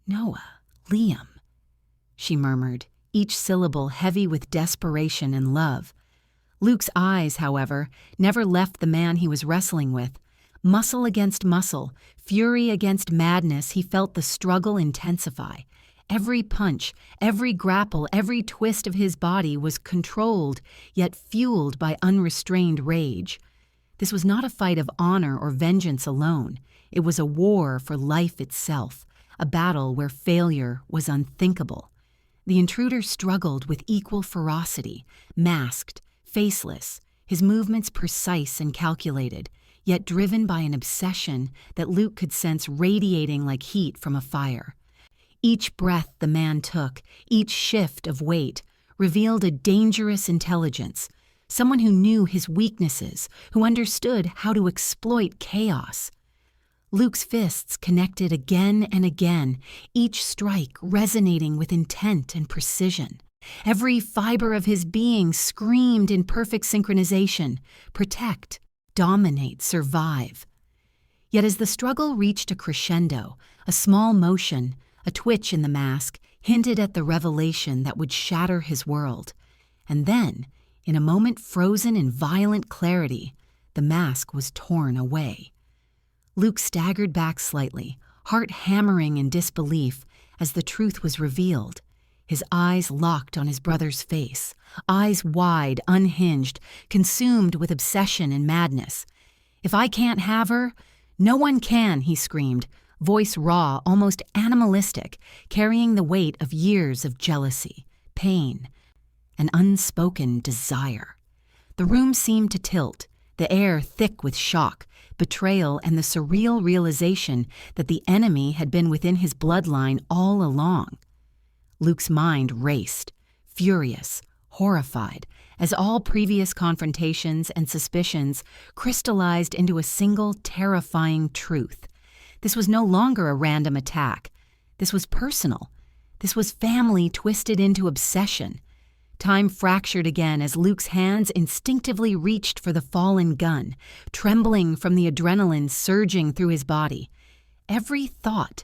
Noah, Liam, she murmured, each syllable heavy with desperation and love. Luke's eyes, however, never left the man he was wrestling with. Muscle against muscle, fury against madness, he felt the struggle intensify. Every punch, every grapple, every twist of his body was controlled, yet fueled by unrestrained rage. This was not a fight of honor or vengeance alone. It was a war for life itself, a battle where failure was unthinkable. The intruder struggled with equal ferocity, masked, faceless, his movements precise and calculated, yet driven by an obsession that Luke could sense radiating like heat from a fire. Each breath the man took, each shift of weight, revealed a dangerous intelligence, someone who knew his weaknesses, who understood how to exploit chaos. Luke's fists connected again and again, each strike resonating with intent and precision. Every fiber of his being screamed in perfect synchronization: protect, dominate, survive. Yet as the struggle reached a crescendo, a small motion, a twitch in the mask, hinted at the revelation that would shatter his world. And then, in a moment frozen in violent clarity, the mask was torn away. Luke staggered back slightly, heart hammering in disbelief as the truth was revealed. His eyes locked on his brother's face, eyes wide, unhinged, consumed with obsession and madness. "If I can't have her, no one can," he screamed, voice raw, almost animalistic, carrying the weight of years of jealousy, pain, an unspoken desire. The room seemed to tilt, the air thick with shock, betrayal, and the surreal realization that the enemy had been within his bloodline all along. Luke's mind raced, furious, horrified, as all previous confrontations and suspicions crystallized into a single terrifying truth. This was no longer a random attack. This was personal. This was family twisted into obsession. Time fractured again as Luke's hands instinctively reached for the fallen gun, trembling from the adrenaline surging through his body. Every thought,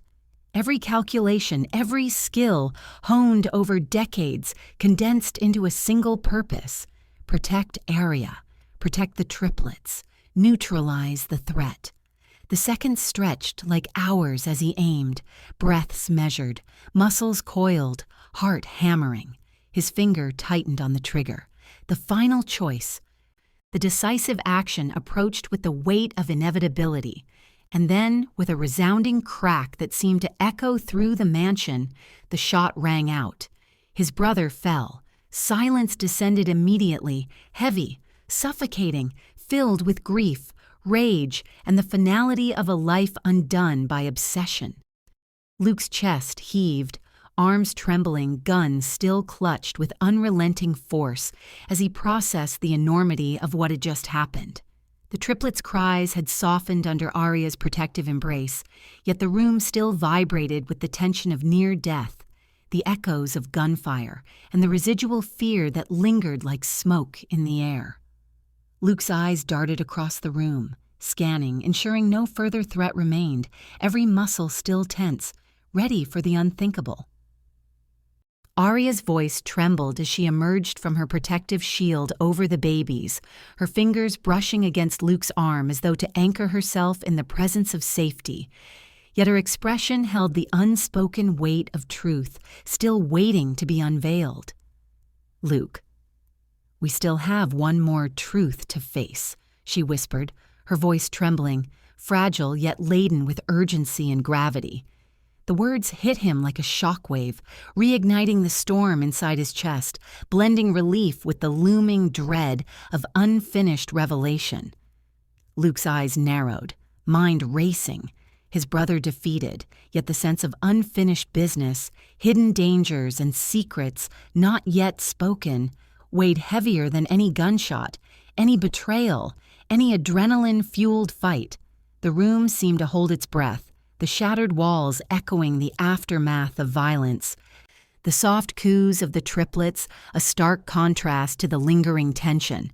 every calculation, every skill, honed over decades, condensed into a single purpose: protect Aria, protect the triplets, neutralize the threat. The seconds stretched like hours as he aimed, breaths measured, muscles coiled, heart hammering. His finger tightened on the trigger. The final choice. The decisive action approached with the weight of inevitability. And then, with a resounding crack that seemed to echo through the mansion, the shot rang out. His brother fell. Silence descended immediately, heavy, suffocating, filled with grief, rage, and the finality of a life undone by obsession. Luke's chest heaved, arms trembling, gun still clutched with unrelenting force as he processed the enormity of what had just happened. The triplets' cries had softened under Aria's protective embrace, yet the room still vibrated with the tension of near death, the echoes of gunfire, and the residual fear that lingered like smoke in the air. Luke's eyes darted across the room, scanning, ensuring no further threat remained, every muscle still tense, ready for the unthinkable. Aria's voice trembled as she emerged from her protective shield over the babies, her fingers brushing against Luke's arm as though to anchor herself in the presence of safety. Yet her expression held the unspoken weight of truth, still waiting to be unveiled. "Luke, we still have one more truth to face," she whispered, her voice trembling, fragile yet laden with urgency and gravity. The words hit him like a shockwave, reigniting the storm inside his chest, blending relief with the looming dread of unfinished revelation. Luke's eyes narrowed, mind racing, his brother defeated, yet the sense of unfinished business, hidden dangers, and secrets not yet spoken weighed heavier than any gunshot, any betrayal, any adrenaline-fueled fight. The room seemed to hold its breath, the shattered walls echoing the aftermath of violence. The soft coos of the triplets, a stark contrast to the lingering tension.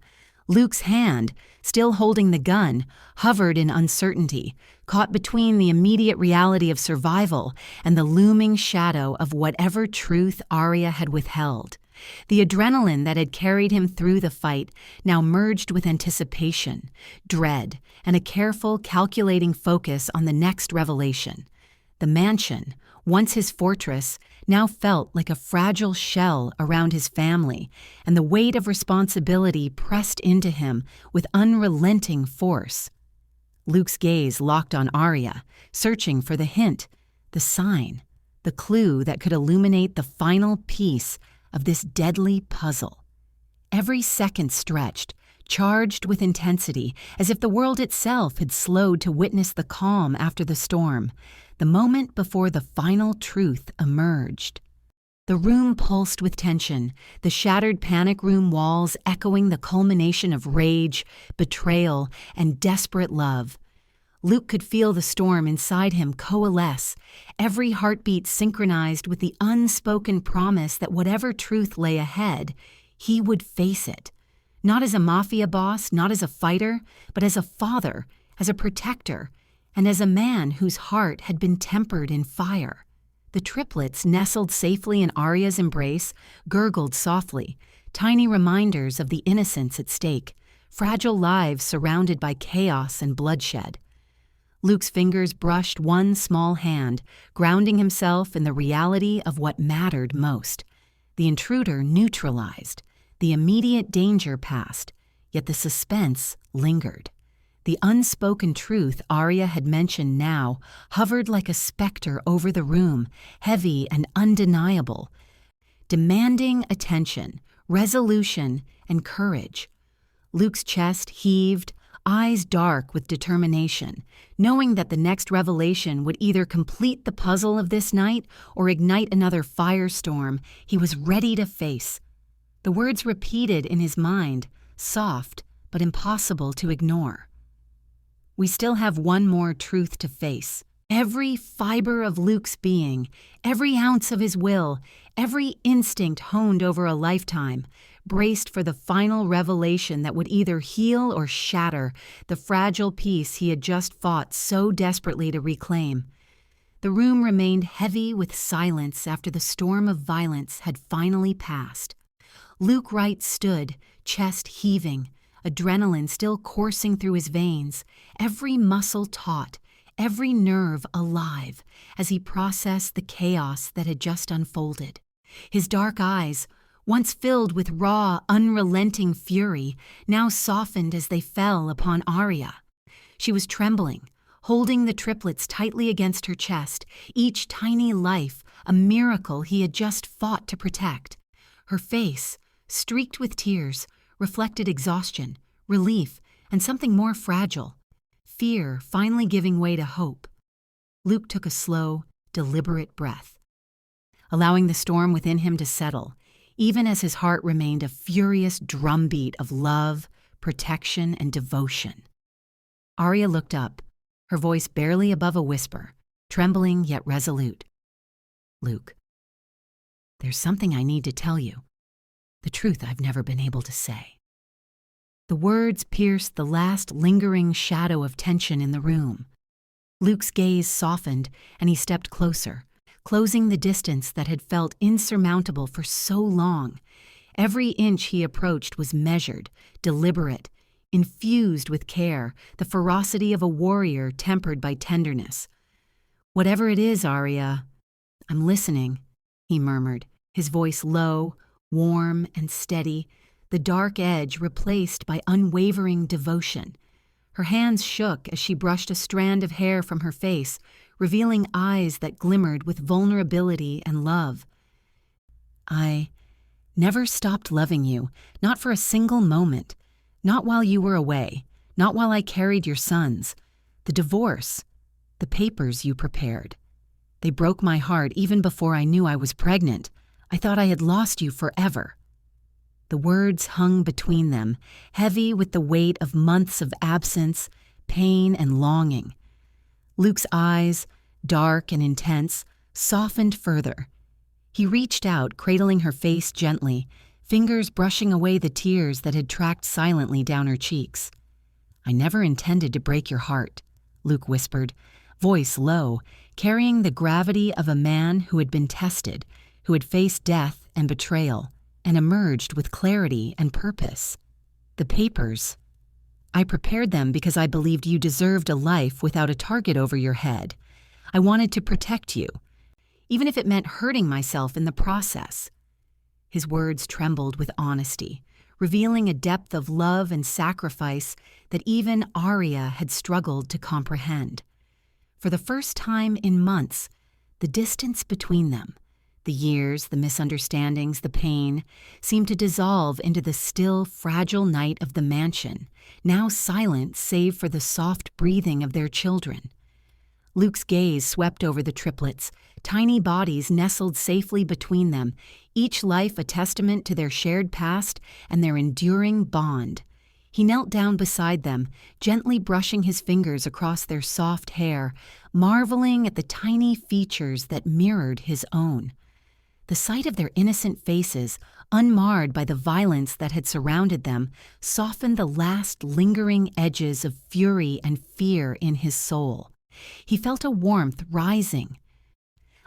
Luke's hand, still holding the gun, hovered in uncertainty, caught between the immediate reality of survival and the looming shadow of whatever truth Aria had withheld. The adrenaline that had carried him through the fight now merged with anticipation, dread, and a careful, calculating focus on the next revelation. The mansion, once his fortress, now felt like a fragile shell around his family, and the weight of responsibility pressed into him with unrelenting force. Luke's gaze locked on Aria, searching for the hint, the sign, the clue that could illuminate the final piece of this deadly puzzle. Every second stretched, charged with intensity, as if the world itself had slowed to witness the calm after the storm, the moment before the final truth emerged. The room pulsed with tension, the shattered panic room walls echoing the culmination of rage, betrayal, and desperate love. Luke could feel the storm inside him coalesce, every heartbeat synchronized with the unspoken promise that whatever truth lay ahead, he would face it. Not as a Mafia boss, not as a fighter, but as a father, as a protector, and as a man whose heart had been tempered in fire. The triplets, nestled safely in Aria's embrace, gurgled softly, tiny reminders of the innocence at stake, fragile lives surrounded by chaos and bloodshed. Luke's fingers brushed one small hand, grounding himself in the reality of what mattered most. The intruder neutralized, the immediate danger passed, yet the suspense lingered. The unspoken truth Aria had mentioned now hovered like a specter over the room, heavy and undeniable, demanding attention, resolution, and courage. Luke's chest heaved, eyes dark with determination, knowing that the next revelation would either complete the puzzle of this night or ignite another firestorm he was ready to face. The words repeated in his mind, soft but impossible to ignore. We still have one more truth to face. Every fiber of Luke's being, every ounce of his will, every instinct honed over a lifetime, braced for the final revelation that would either heal or shatter the fragile peace he had just fought so desperately to reclaim. The room remained heavy with silence after the storm of violence had finally passed. Luke Wright stood, chest heaving, adrenaline still coursing through his veins, every muscle taut, every nerve alive as he processed the chaos that had just unfolded. His dark eyes, once filled with raw, unrelenting fury, now softened as they fell upon Aria. She was trembling, holding the triplets tightly against her chest, each tiny life a miracle he had just fought to protect. Her face, streaked with tears, reflected exhaustion, relief, and something more fragile, fear finally giving way to hope. Luke took a slow, deliberate breath, allowing the storm within him to settle, even as his heart remained a furious drumbeat of love, protection, and devotion. Aria looked up, her voice barely above a whisper, trembling yet resolute. "Luke, there's something I need to tell you, the truth I've never been able to say." The words pierced the last lingering shadow of tension in the room. Luke's gaze softened, and he stepped closer, closing the distance that had felt insurmountable for so long. Every inch he approached was measured, deliberate, infused with care, the ferocity of a warrior tempered by tenderness. "Whatever it is, Aria, I'm listening," he murmured, his voice low, warm, and steady, the dark edge replaced by unwavering devotion. Her hands shook as she brushed a strand of hair from her face, revealing eyes that glimmered with vulnerability and love. "I never stopped loving you, not for a single moment. Not while you were away, not while I carried your sons. The divorce, the papers you prepared. They broke my heart even before I knew I was pregnant. I thought I had lost you forever." The words hung between them, heavy with the weight of months of absence, pain, and longing. Luke's eyes, dark and intense, softened further. He reached out, cradling her face gently, fingers brushing away the tears that had tracked silently down her cheeks. "I never intended to break your heart," Luke whispered, voice low, carrying the gravity of a man who had been tested, who had faced death and betrayal, and emerged with clarity and purpose. "The papers. I prepared them because I believed you deserved a life without a target over your head. I wanted to protect you, even if it meant hurting myself in the process." His words trembled with honesty, revealing a depth of love and sacrifice that even Aria had struggled to comprehend. For the first time in months, the distance between them, the years, the misunderstandings, the pain, seemed to dissolve into the still, fragile night of the mansion, now silent save for the soft breathing of their children. Luke's gaze swept over the triplets, tiny bodies nestled safely between them, each life a testament to their shared past and their enduring bond. He knelt down beside them, gently brushing his fingers across their soft hair, marveling at the tiny features that mirrored his own. The sight of their innocent faces, unmarred by the violence that had surrounded them, softened the last lingering edges of fury and fear in his soul. He felt a warmth rising,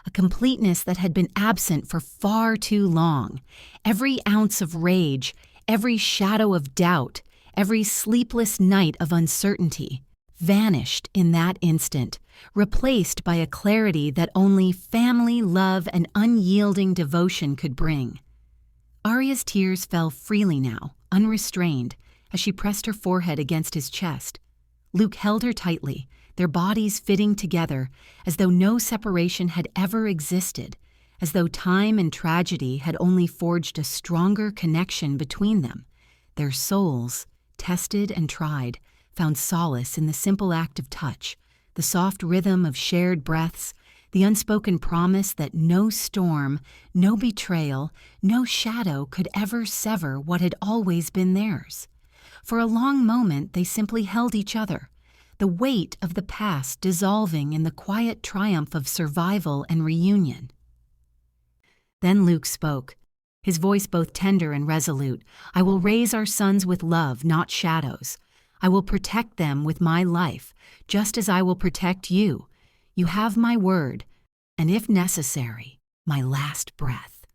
a completeness that had been absent for far too long. Every ounce of rage, every shadow of doubt, every sleepless night of uncertainty vanished in that instant, replaced by a clarity that only family love and unyielding devotion could bring. Aria's tears fell freely now, unrestrained, as she pressed her forehead against his chest. Luke held her tightly, their bodies fitting together, as though no separation had ever existed, as though time and tragedy had only forged a stronger connection between them. Their souls, tested and tried, found solace in the simple act of touch, the soft rhythm of shared breaths, the unspoken promise that no storm, no betrayal, no shadow could ever sever what had always been theirs. For a long moment they simply held each other, the weight of the past dissolving in the quiet triumph of survival and reunion. Then Luke spoke, his voice both tender and resolute. "I will raise our sons with love, not shadows. I will protect them with my life, just as I will protect you. You have my word, and if necessary, my last breath."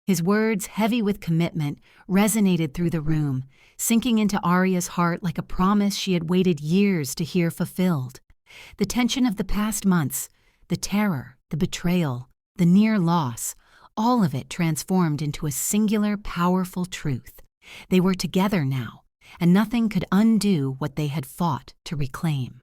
His words, heavy with commitment, resonated through the room, sinking into Aria's heart like a promise she had waited years to hear fulfilled. The tension of the past months, the terror, the betrayal, the near loss, all of it transformed into a singular, powerful truth. They were together now, and nothing could undo what they had fought to reclaim.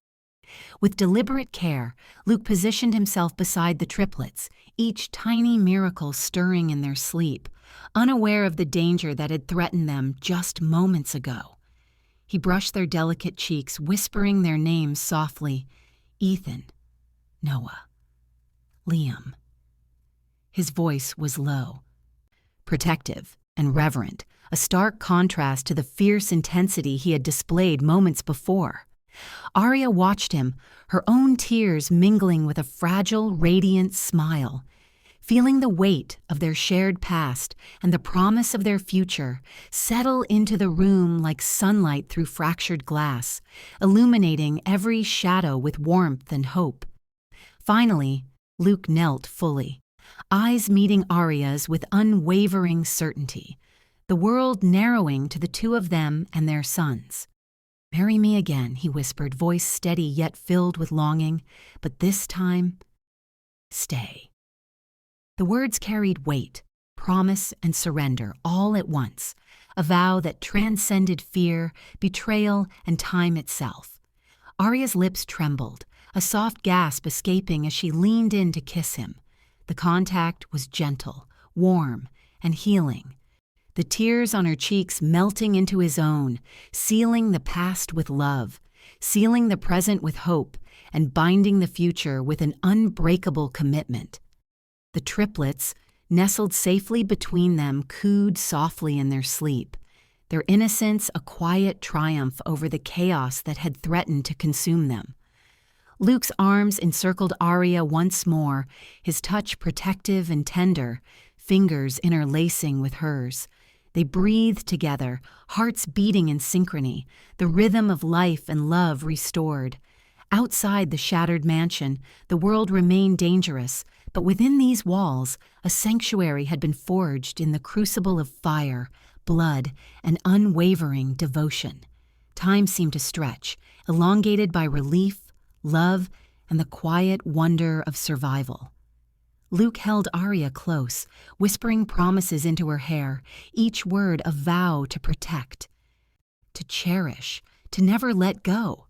With deliberate care, Luke positioned himself beside the triplets, each tiny miracle stirring in their sleep, unaware of the danger that had threatened them just moments ago. He brushed their delicate cheeks, whispering their names softly: Ethan, Noah, Liam. His voice was low, protective and reverent, a stark contrast to the fierce intensity he had displayed moments before. Aria watched him, her own tears mingling with a fragile, radiant smile. Feeling the weight of their shared past and the promise of their future settle into the room like sunlight through fractured glass, illuminating every shadow with warmth and hope. Finally, Luke knelt fully, eyes meeting Aria's with unwavering certainty, the world narrowing to the two of them and their sons. "Marry me again," he whispered, voice steady yet filled with longing, "but this time, stay." The words carried weight, promise, and surrender all at once, a vow that transcended fear, betrayal, and time itself. Aria's lips trembled, a soft gasp escaping as she leaned in to kiss him. The contact was gentle, warm, and healing, the tears on her cheeks melting into his own, sealing the past with love, sealing the present with hope, and binding the future with an unbreakable commitment. The triplets, nestled safely between them, cooed softly in their sleep, their innocence a quiet triumph over the chaos that had threatened to consume them. Luke's arms encircled Aria once more, his touch protective and tender, fingers interlacing with hers. They breathed together, hearts beating in synchrony, the rhythm of life and love restored. Outside the shattered mansion, the world remained dangerous, but within these walls, a sanctuary had been forged in the crucible of fire, blood, and unwavering devotion. Time seemed to stretch, elongated by relief, love, and the quiet wonder of survival. Luke held Aria close, whispering promises into her hair, each word a vow to protect, to cherish, to never let go.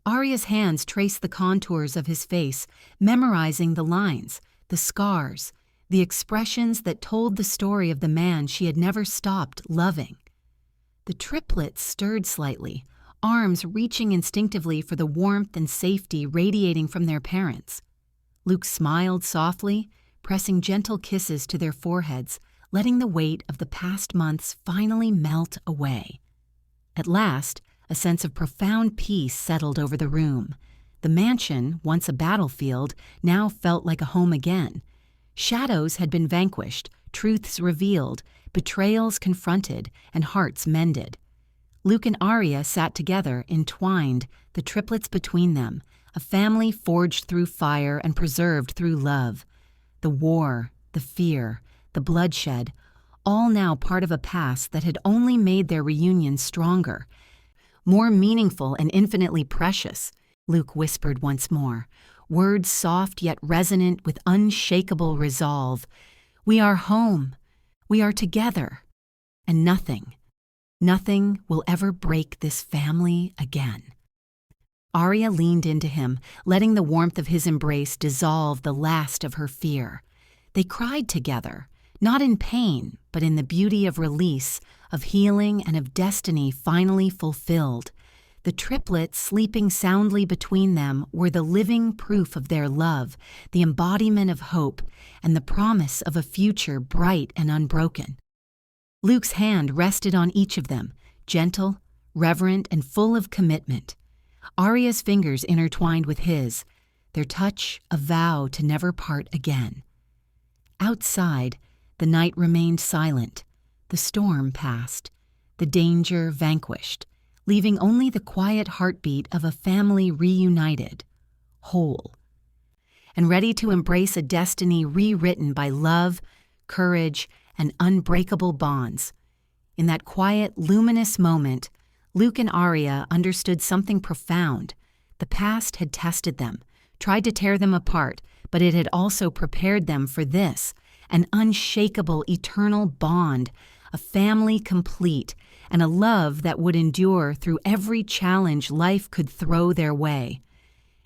Aria's hands traced the contours of his face, memorizing the lines, the scars, the expressions that told the story of the man she had never stopped loving. The triplets stirred slightly, arms reaching instinctively for the warmth and safety radiating from their parents. Luke smiled softly, pressing gentle kisses to their foreheads, letting the weight of the past months finally melt away. At last, a sense of profound peace settled over the room. The mansion, once a battlefield, now felt like a home again. Shadows had been vanquished, truths revealed, betrayals confronted, and hearts mended. Luke and Aria sat together, entwined, the triplets between them, a family forged through fire and preserved through love. The war, the fear, the bloodshed, all now part of a past that had only made their reunion stronger, more meaningful and infinitely precious, Luke whispered once more, words soft yet resonant with unshakable resolve. "We are home. We are together. And nothing will ever break this family again." Aria leaned into him, letting the warmth of his embrace dissolve the last of her fear. They cried together, not in pain, but in the beauty of release, of healing, and of destiny finally fulfilled. The triplets, sleeping soundly between them, were the living proof of their love, the embodiment of hope, and the promise of a future bright and unbroken. Luke's hand rested on each of them, gentle, reverent, and full of commitment. Aria's fingers intertwined with his, their touch a vow to never part again. Outside, the night remained silent. The storm passed, the danger vanquished, leaving only the quiet heartbeat of a family reunited, whole, and ready to embrace a destiny rewritten by love, courage, and unbreakable bonds. In that quiet, luminous moment, Luke and Aria understood something profound. The past had tested them, tried to tear them apart, but it had also prepared them for this, an unshakable, eternal bond, a family complete, and a love that would endure through every challenge life could throw their way.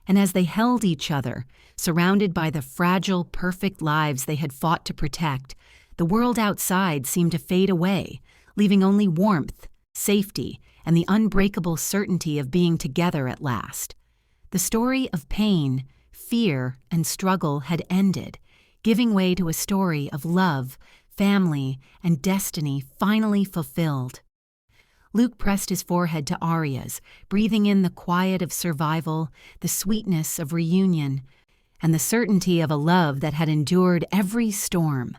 And as they held each other, surrounded by the fragile, perfect lives they had fought to protect, the world outside seemed to fade away, leaving only warmth, safety, and the unbreakable certainty of being together at last. The story of pain, fear, and struggle had ended, giving way to a story of love, family, and destiny finally fulfilled. Luke pressed his forehead to Aria's, breathing in the quiet of survival, the sweetness of reunion, and the certainty of a love that had endured every storm.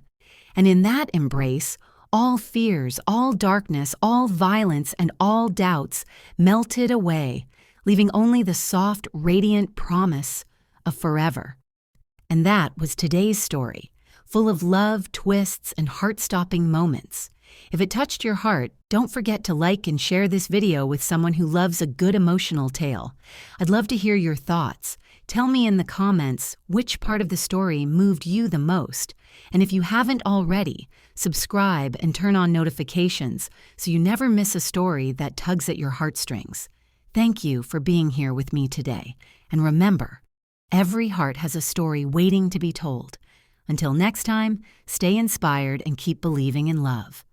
And in that embrace, all fears, all darkness, all violence, and all doubts melted away, leaving only the soft, radiant promise of forever. And that was today's story, full of love, twists, and heart-stopping moments. If it touched your heart, don't forget to like and share this video with someone who loves a good emotional tale. I'd love to hear your thoughts. Tell me in the comments which part of the story moved you the most. And if you haven't already, subscribe and turn on notifications so you never miss a story that tugs at your heartstrings. Thank you for being here with me today. And remember, every heart has a story waiting to be told. Until next time, stay inspired and keep believing in love.